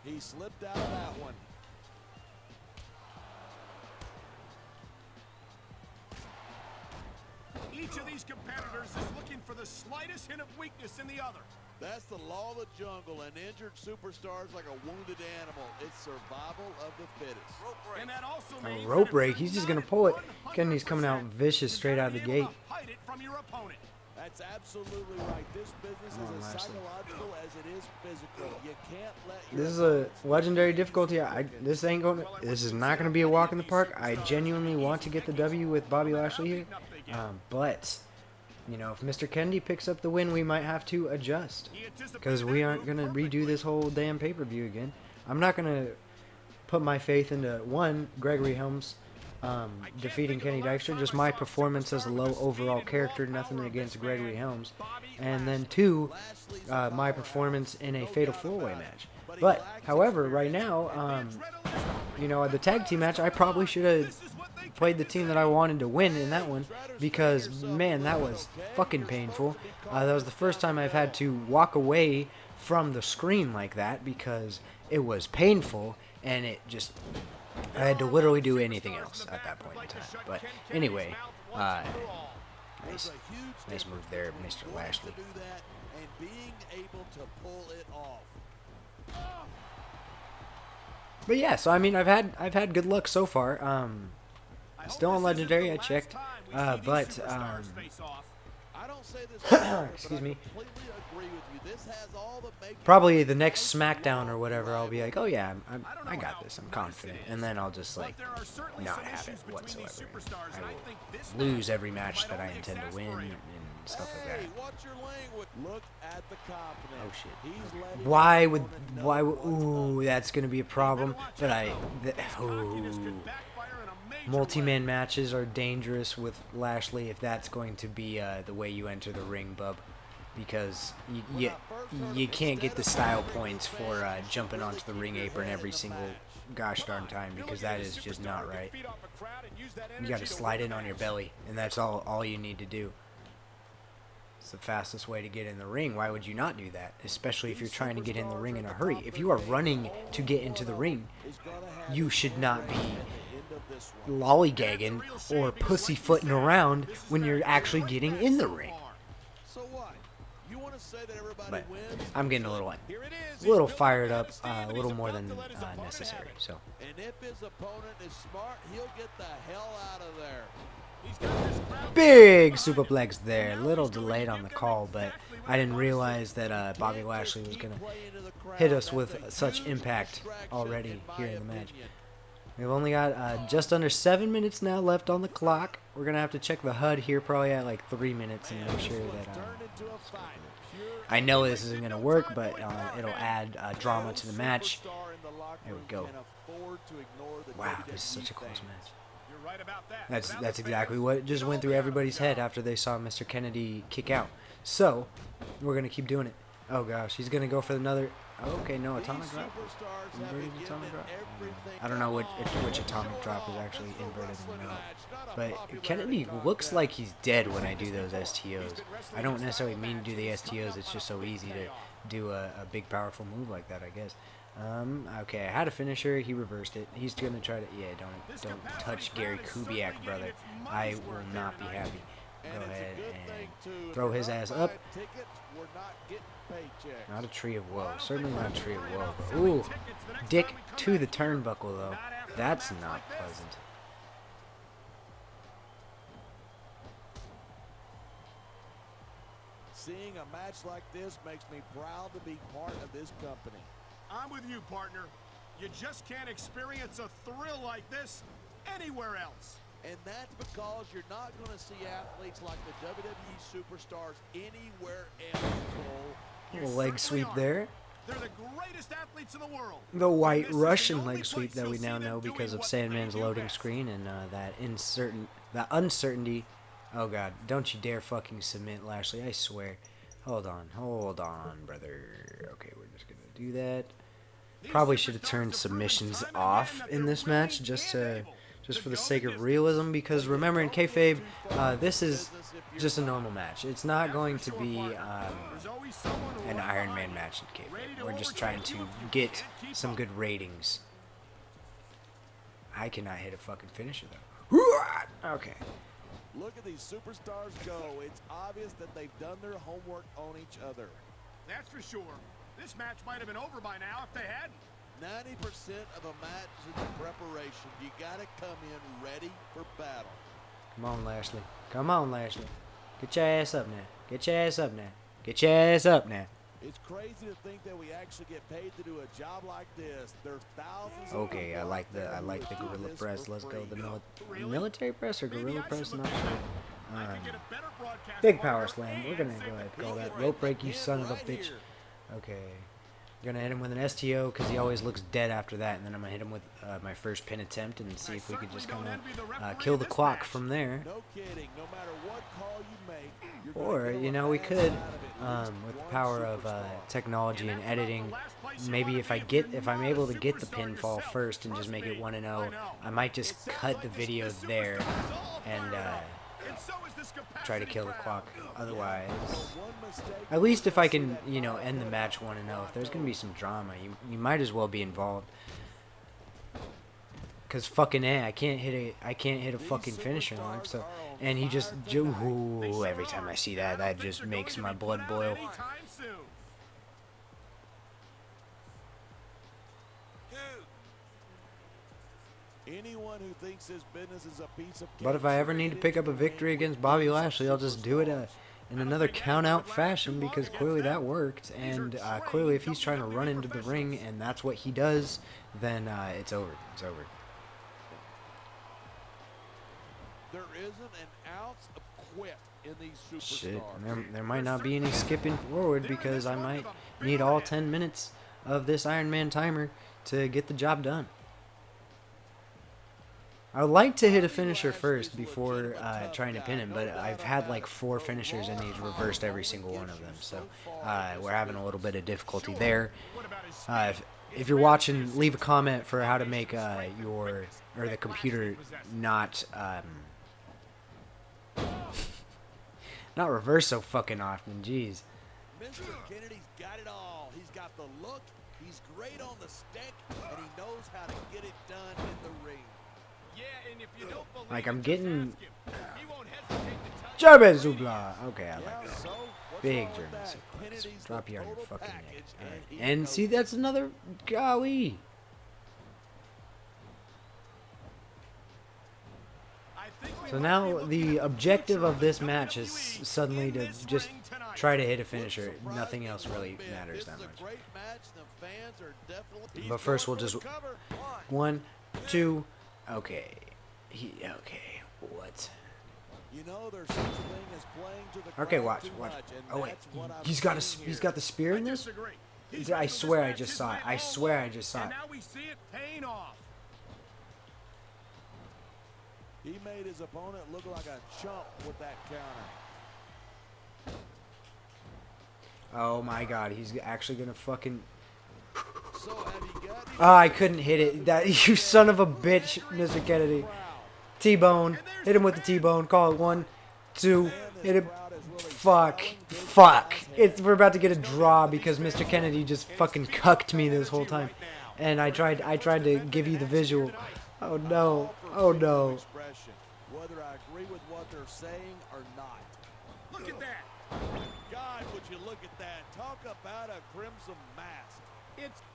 He slipped out of that one. Each of these competitors is looking for the slightest hint of weakness in the other. That's the law of the jungle. An injured superstar is like a wounded animal. It's survival of the fittest. And that also A means rope that break. if He's just you're going to pull it. not Kennedy's coming out 100%, vicious straight out of the you better be gate. able to hide it from your opponent. That's absolutely right. This business Come on, is as Lashley. psychological as it is physical. You can't let This is a legendary difficulty. This is not going to be a walk in the park. I genuinely want to get the W with Bobby Lashley here. But, you know, if Mr. Kennedy picks up the win, we might have to adjust. Because we aren't going to redo this whole damn pay-per-view again. I'm not going to put my faith into, one, Gregory Helms defeating Kenny Dykstra, just my performance as a low overall character, nothing against Gregory Helms. And then two, my performance in a Fatal 4-Way match. But, however, right now, you know, the tag team match, I probably should have played the team that I wanted to win in that one because, man, that was fucking painful. That was the first time I've had to walk away from the screen like that because it was painful and it just... I had to literally do anything else at that point in time. But anyway, nice move there, Mr. Lashley. And being able to pull it off. But yeah, so I mean, I've had good luck so far. Still on legendary, I checked. But I don't say this excuse me. completely agree with you. This has all the makings. Probably the next Smackdown or whatever, I'll be like, oh yeah, I got this, I'm confident, and then I'll just like not have it whatsoever. I will lose every match that I intend to win and stuff like that. Hey, watch your language. Look at the confidence. Oh shit. He's letting Why would, ooh, that's gonna be a problem. But multi-man matches are dangerous with Lashley if that's going to be the way you enter the ring, bub. Because you can't get the style points for jumping onto the ring apron every single gosh darn time because that is just not right. You got to slide in on your belly, and that's all you need to do. It's the fastest way to get in the ring. Why would you not do that? Especially if you're trying to get in the ring in a hurry. If you are running to get into the ring, you should not be lollygagging or pussyfooting around when you're actually getting in the ring. So what? You want to say that everybody But wins? I'm getting a little fired up, a little more than necessary. So And if his opponent is smart, he'll get the hell out of there. big superplex there. A little delayed on the call, but I didn't realize that Bobby Lashley was gonna hit us with such impact already here in the match. We've only got just under 7 minutes now left on the clock. We're going to have to check the HUD here probably at like 3 minutes and make sure that... I know this isn't going to work, but it'll add drama to the match. There we go. Wow, this is such a close match. That's exactly what just went through everybody's head after they saw Mr. Kennedy kick out. So, we're going to keep doing it. Oh gosh, he's going to go for another... Okay, no, atomic drop? Inverted atomic drop? I don't know which atomic drop is actually inverted or not. But Kennedy looks like he's dead when I do those STOs. I don't necessarily mean to do the STOs, it's just so easy to do a big powerful move like that, I guess. Okay, I had a finisher, he reversed it. He's gonna try to... Yeah, don't touch Gary Kubiak, brother. I will not be happy. Go ahead and throw his ass up. Not a tree of woe. Certainly not a tree of woe. But, ooh, dick to the turnbuckle, though. That's not pleasant. Seeing a match like this makes me proud to be part of this company. I'm with you, partner. You just can't experience a thrill like this anywhere else. And that's because you're not going to see athletes like the WWE superstars anywhere else, Cole. Little leg sweep there. They're the greatest athletes in the world. The white Russian leg sweep that we now know because of Sandman's loading screen and that uncertainty. Oh God, don't you dare fucking submit, Lashley, I swear. Hold on, brother. Okay, we're just going to do that. Probably should have turned submissions off in this match just for the sake of realism, because remember in kayfabe, this is just a normal match. It's not going to be an Iron Man match in kayfabe. We're just trying to get some good ratings. I cannot hit a fucking finisher though. Okay. Look at these superstars go. It's obvious that they've done their homework on each other. That's for sure. This match might have been over by now if they hadn't. 90% of a match is in preparation. You got to come in ready for battle. Come on, Lashley. Come on, Lashley. Get your ass up now. Get your ass up now. Get your ass up now. It's crazy to think that we actually get paid to do a job like this. There's thousands. Okay, I like the gorilla press. Let's go the military press or gorilla press. Not sure. Big power slam. We're gonna go ahead and call that rope break. You son of a bitch. Okay. Gonna hit him with an STO because he always looks dead after that, and then I'm gonna hit him with my first pin attempt and see if we can just kind of kill the clock from there. No kidding. No matter what call you make, or you know, we could with the power of technology and editing, maybe if I'm able to get the pinfall first and just make it 1-0, I might just cut the video there and try to kill the clock. Otherwise, at least if I can, you know, end the match 1-0, if there's gonna be some drama, you might as well be involved. Cause fucking I can't hit a fucking finisher live. So, and he just every time I see that, that just makes my blood boil. Anyone who thinks this business is a piece of cake. But if I ever need to pick up a victory against Bobby Lashley, I'll just do it in another count-out fashion, because clearly that worked, and clearly if he's trying to run into the ring and that's what he does, then it's over. It's over. There isn't an ounce of quit in these superstars. Shit, there might not be any skipping forward, because I might need all 10 minutes of this Iron Man timer to get the job done. I would like to hit a finisher first before trying to pin him, but I've had like 4 finishers and he's reversed every single one of them, so we're having a little bit of difficulty there. If you're watching, leave a comment for how to make the computer not not reverse so fucking often. Jeez. Mr. Kennedy's got it all. He's got the look, he's great on the stick, and he knows how to get it done in the ring. Like, I'm getting German Zubla. Okay, I like that. Big German sequence. Drop you on your fucking neck. Right. And see, that's another golly. So now the objective of this match is suddenly to just try to hit a finisher. Nothing else really matters that much. But first we'll just 1, two. Okay. Okay. What? You know, there's such a thing as playing to the Okay, crowd watch. too Watch. much, and Oh wait. that's what I'm He's got seeing he's here. got the spear in this? Disagree. He's I wrestled swear this I match just his saw way it. I all swear I along, just saw and it. now we see it paying off. He made his opponent look like a chump with that counter. Oh my god, he's actually gonna fucking... So have you got any Oh, I couldn't hit it. That you son of a bitch, Mr. Kennedy. T-bone. Hit him with the T-bone. Call it 1, 2. Hit him. Fuck. Fuck. We're about to get a draw because Mr. Kennedy just fucking cucked me this whole time. And I tried to give you the visual. Oh no. Oh no. Whether I agree with what they're saying or not. Look at that. God, would you look at that? Talk about a crimson mask.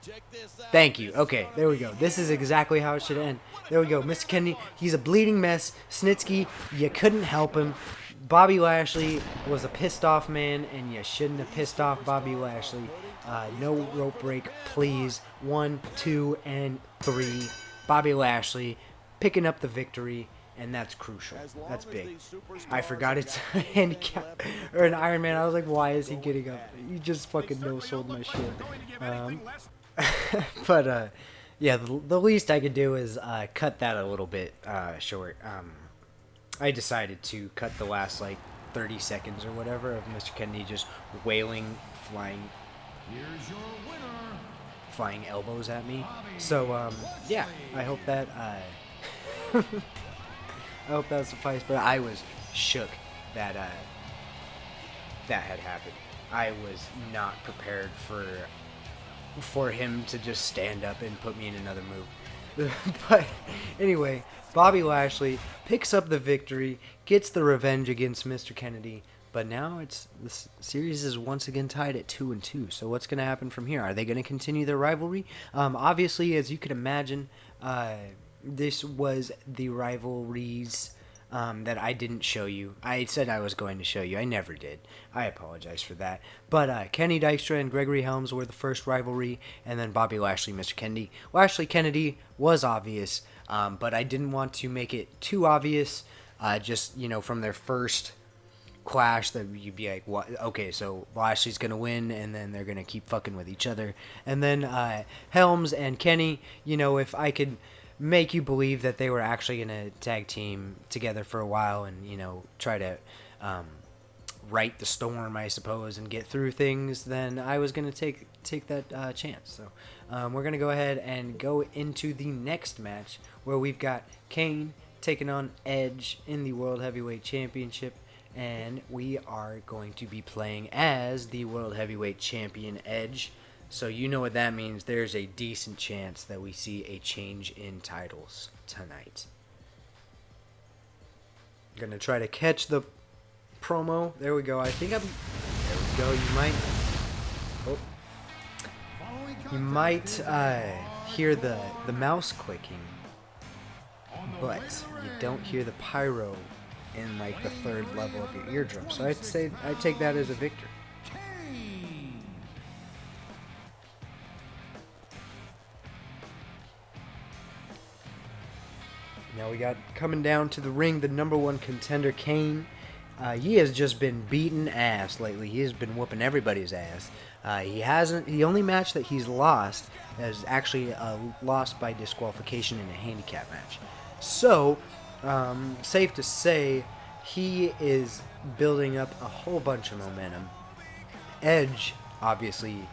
Check this out. Thank you. Okay, there we go. This is exactly how it should end. There we go. Mr. Kennedy, he's a bleeding mess. Snitsky, you couldn't help him. Bobby Lashley was a pissed off man, and you shouldn't have pissed off Bobby Lashley. No rope break, please. 1, 2, and 3. Bobby Lashley picking up the victory, and that's crucial. That's big. I forgot it's a handicap or an Iron Man. I was like, why is he getting up? You just fucking no-sold my shit. But yeah, the least I could do is cut that a little bit short. I decided to cut the last like 30 seconds or whatever of Mr. Kennedy just wailing, flying elbows at me. So yeah, I hope that I hope that sufficed. But I was shook that that had happened. I was not prepared for him to just stand up and put me in another move. But anyway, Bobby Lashley picks up the victory, gets the revenge against Mr. Kennedy, but now the series is once again tied at 2-2. So what's going to happen from here? Are they going to continue their rivalry? Obviously, as you can imagine, this was the rivalries that I didn't show you. I said I was going to show you. I never did. I apologize for that. But Kenny Dykstra and Gregory Helms were the first rivalry, and then Bobby Lashley, Mr. Kennedy. Lashley Kennedy was obvious, but I didn't want to make it too obvious. Just, from their first clash, that you'd be like, what? Okay, so Lashley's going to win, and then they're going to keep fucking with each other. And then Helms and Kenny, if I could make you believe that they were actually going to tag team together for a while and, try to right the storm, I suppose, and get through things, then I was going to take that chance. So we're going to go ahead and go into the next match where we've got Kane taking on Edge in the World Heavyweight Championship, and we are going to be playing as the World Heavyweight Champion Edge. So you know what that means. There's a decent chance that we see a change in titles tonight. I'm going to try to catch the promo. There we go. There we go. You might hear the mouse clicking, but you don't hear the pyro in like the third level of your eardrum. So I'd take that as a victory. Now we got coming down to the ring the number one contender, Kane. He has just been beating ass lately. He has been whooping everybody's ass. The only match that he's lost is actually lost by disqualification in a handicap match. So, safe to say, he is building up a whole bunch of momentum. Edge, obviously,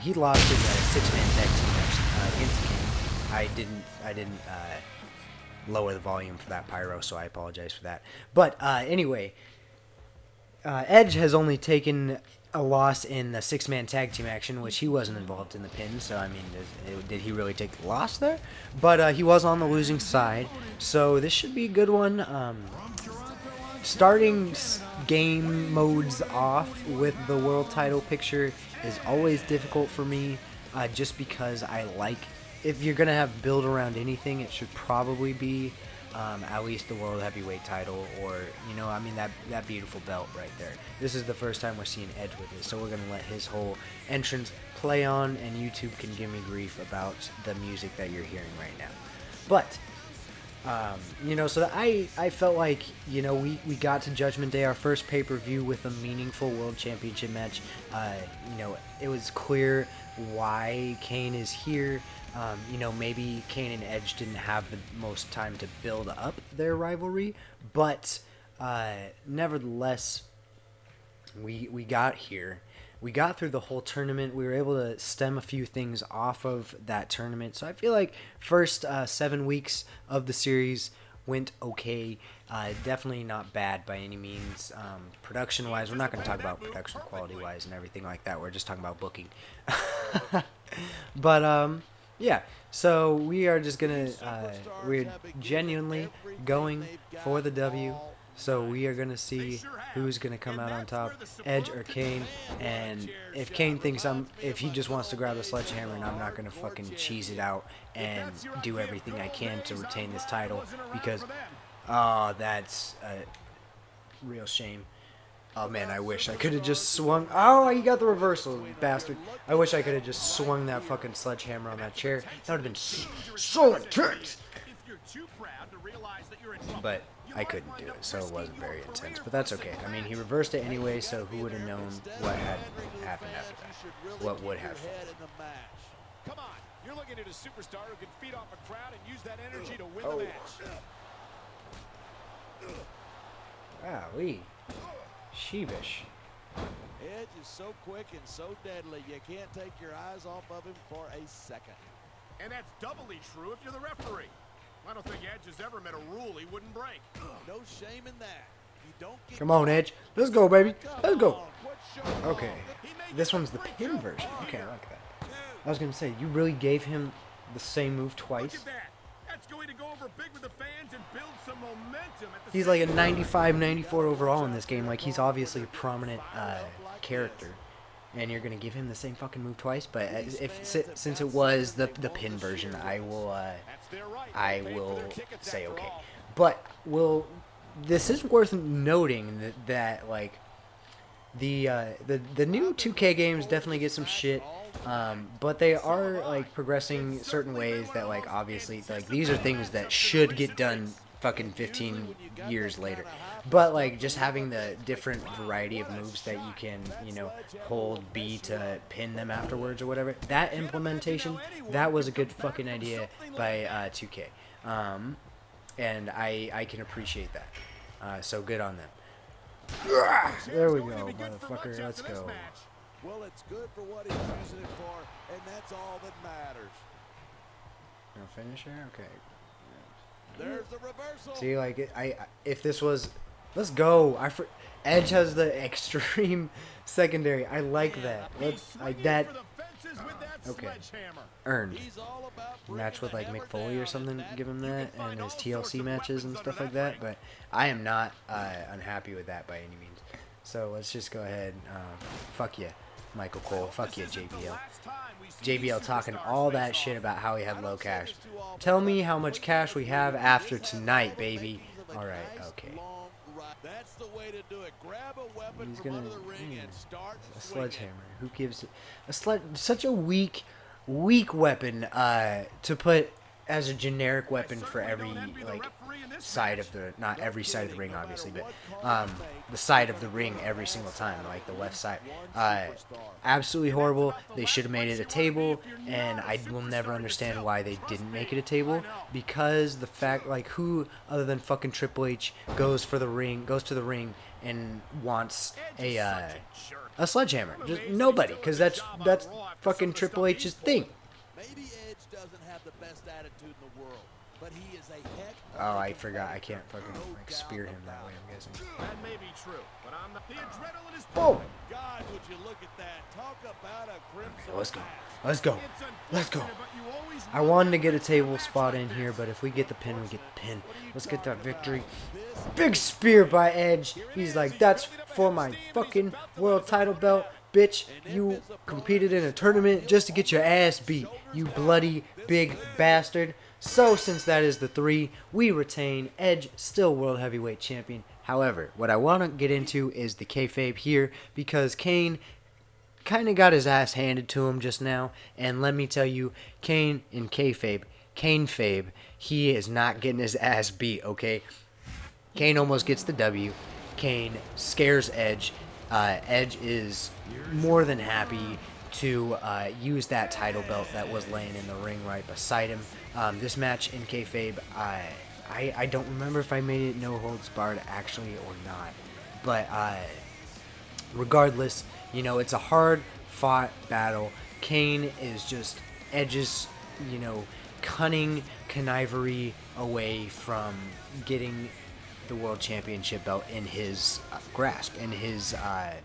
he lost his six-man tag team match against Kane. I didn't lower the volume for that pyro, so I apologize for that. But anyway, Edge has only taken a loss in the six-man tag team action, which he wasn't involved in the pin, so I mean, did he really take the loss there? But he was on the losing side, so this should be a good one. Starting game modes off with the world title picture is always difficult for me, just because I like, if you're going to have build around anything, it should probably be at least the World Heavyweight title, or, that beautiful belt right there. This is the first time we're seeing Edge with it, so we're going to let his whole entrance play on, and YouTube can give me grief about the music that you're hearing right now. But you know, so I felt like, you know, we got to Judgment Day, our first pay-per-view with a meaningful World Championship match. You know, it was clear why Kane is here. You know, maybe Kane and Edge didn't have the most time to build up their rivalry, but nevertheless, we got here. We got through the whole tournament. We were able to stem a few things off of that tournament. So I feel like first 7 weeks of the series went okay. Definitely not bad by any means. Production-wise, we're not going to talk about production quality-wise and everything like that. We're just talking about booking. But, yeah. So we are just going to, we're genuinely going for the W. So we are going to see who's going to come out on top, Edge or Kane. And if Kane thinks if he just wants to grab a sledgehammer and I'm not going to fucking cheese it out and do everything I can to retain this title, because, oh, that's a real shame. Oh, man, I wish I could have just swung. Oh, he got the reversal, bastard. I wish I could have just swung that fucking sledgehammer on that chair. That would have been so intense. But I couldn't do it, so it wasn't very intense. But that's okay. I mean, he reversed it anyway, so who would have known what had happened after that? What would have? Come on, you're looking at a superstar who can feed off a crowd and use that energy to win the match. Wowee. Sheepish. Edge is so quick and so deadly, you can't take your eyes off of him for a second. And that's doubly true if you're the referee. I don't think Edge has ever met a rule he wouldn't break. No shame in that. You don't get Come on, Edge. Let's go, baby. Let's go. Okay. This one's the pin version. Okay, I like that. I was going to say, you really gave him the same move twice? Look at that. That's going to go over big with the fans and build some momentum at the He's like a 95, 94 overall in this game. Like, he's obviously a prominent character. And you're going to give him the same fucking move twice? But since it was the pin version, I will say okay. But this is worth noting that like the new 2K games definitely get some shit, but they are like progressing certain ways that like obviously like these are things that should get done fucking 15 years later. But like just having the different variety of moves that you can, you know, hold B to pin them afterwards or whatever, that implementation, that was a good fucking idea by 2K. And I can appreciate that. So good on them. There we go, motherfucker. Let's go. Well, it's good for what he's using it for, and that's all that matters. No finisher? Okay. There's the reversal. See, like, if this was... Let's go. Edge has the extreme secondary. I like that. Okay. Earned. Match with, like, Mick Foley or something, give him that, and his TLC matches and stuff like that, but I am not unhappy with that by any means. So let's just go ahead. Fuck you, Michael Cole. Fuck you, JBL. JBL talking all that shit about how he had low cash. Tell me how much cash we have after tonight, baby. Alright, okay. That's the way to do it. Grab a weapon He's from gonna under the ring and start a swinging. sledgehammer. Who gives it such a weak weapon to put as a generic weapon for every like side of the, not every side of the ring obviously, but the side of the ring every single time, like the left side. Absolutely horrible. They should have made it a table, and I will never understand why they didn't make it a table, because the fact, like, who other than fucking Triple H goes to the ring and wants a sledgehammer? Just nobody, because that's fucking Triple H's thing. Maybe Edge doesn't have the best attitude in the world, but he is a heck of Oh, a I competitor. forgot. I can't fucking like spear him that way, I'm guessing. That may be true, but I'm not. The adrenaline is Boom! God, would you look at that? Talk about a crimson Let's go. match. Let's go. It's Let's go. unfortunate, but you always I wanted to get a table spot in here, but if we get the pin, we get the pin. Let's get that victory. Big spear by Edge. He's like, that's for my fucking world title belt. Bitch, you competed in a tournament just to get your ass beat, you bloody big bastard. So since that is the 3, we retain Edge, still World Heavyweight Champion. However, what I want to get into is the kayfabe here, because Kane kind of got his ass handed to him just now, and let me tell you, Kane in kayfabe kayfabe, he is not getting his ass beat, okay? Kane almost gets the W. Kane scares Edge. Edge is more than happy to use that title belt that was laying in the ring right beside him. This match in kayfabe, I don't remember if I made it no holds barred actually or not. But regardless, you know, it's a hard fought battle. Kane is just Edge's, you know, cunning connivery away from getting the World Championship belt in his grasp, in his, I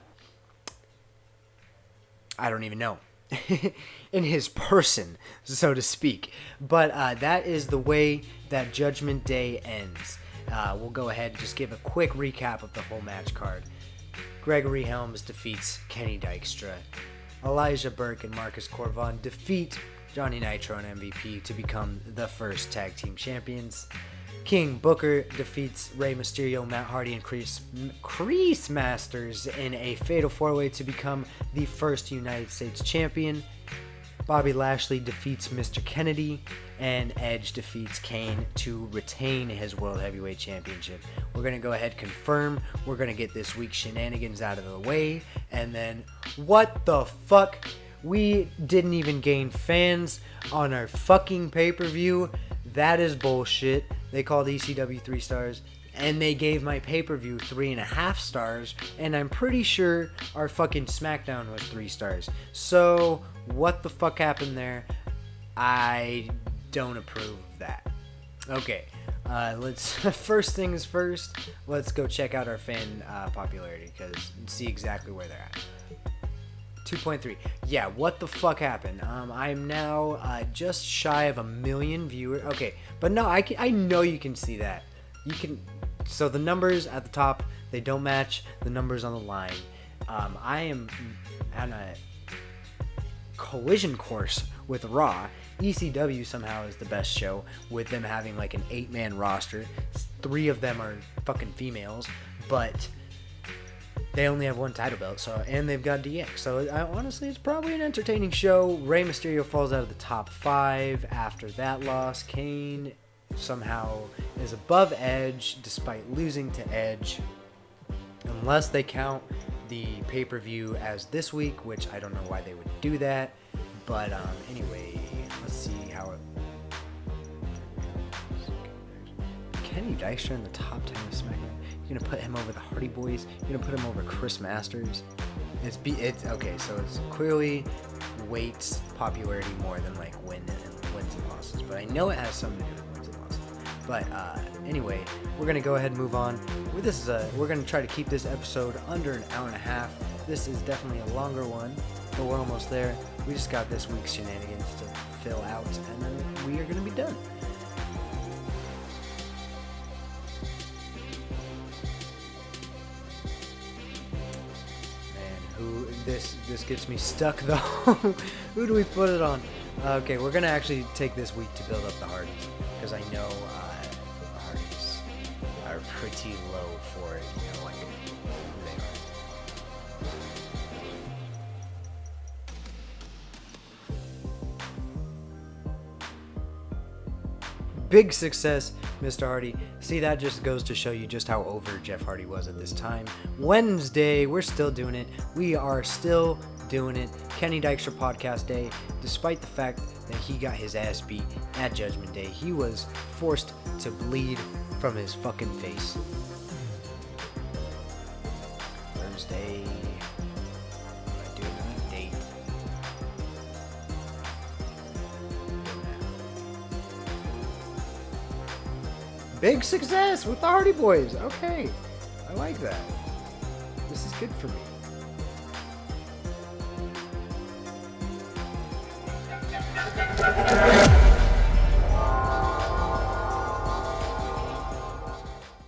don't even know, in his person, so to speak. But that is the way that Judgment Day ends. We'll go ahead and just give a quick recap of the whole match card. Gregory Helms defeats Kenny Dykstra. Elijah Burke and Marcus Corvon defeat Johnny Nitro and MVP to become the first tag team champions. King Booker defeats Rey Mysterio, Matt Hardy, and Kreese Masters in a fatal 4-way to become the first United States champion. Bobby Lashley defeats Mr. Kennedy, and Edge defeats Kane to retain his World Heavyweight Championship. We're going to go ahead and confirm. We're going to get this week's shenanigans out of the way, and then what the fuck? We didn't even gain fans on our fucking pay-per-view. That is bullshit. They called ECW 3 stars, and they gave my pay-per-view 3.5 stars, and I'm pretty sure our fucking Smackdown was 3 stars. So, what the fuck happened there? I don't approve of that. Okay, let's, first things first, let's go check out our fan popularity, because see exactly where they're at. 2.3. Yeah, what the fuck happened? I'm now just shy of 1 million viewers. Okay, but no, I know you can see that. You can. So the numbers at the top, they don't match the numbers on the line. I am on a collision course with Raw. ECW somehow is the best show, with them having like an 8-man roster. 3 of them are fucking females, but they only have 1 title belt, so, and they've got DX. So honestly, it's probably an entertaining show. Rey Mysterio falls out of the top 5 after that loss. Kane somehow is above Edge despite losing to Edge, unless they count the pay-per-view as this week, which I don't know why they would do that. But anyway, let's see how it. Kenny Dykstra in the top 10 of SmackDown. You're gonna put him over the Hardy Boys. You're gonna put him over Chris Masters. It's okay. So it's clearly weights popularity more than like wins and losses. But I know it has something to do with wins and losses. But anyway, we're gonna go ahead and move on. We're gonna try to keep this episode under an hour and a half. This is definitely a longer one, but we're almost there. We just got this week's shenanigans to fill out, and then we are gonna be done. This gets me stuck though. Who do we put it on? Okay, we're gonna actually take this week to build up the Hardys, because I know the Hardys are pretty low for it. You know, like who they are. Big success, Mr. Hardy. See, that just goes to show you just how over Jeff Hardy was at this time. Wednesday, we're still doing it. We are still doing it. Kenny Dykstra Podcast Day. Despite the fact that he got his ass beat at Judgment Day, he was forced to bleed from his fucking face. Thursday. I do a date. Big success with the Hardy Boys. Okay, I like that. This is good for me.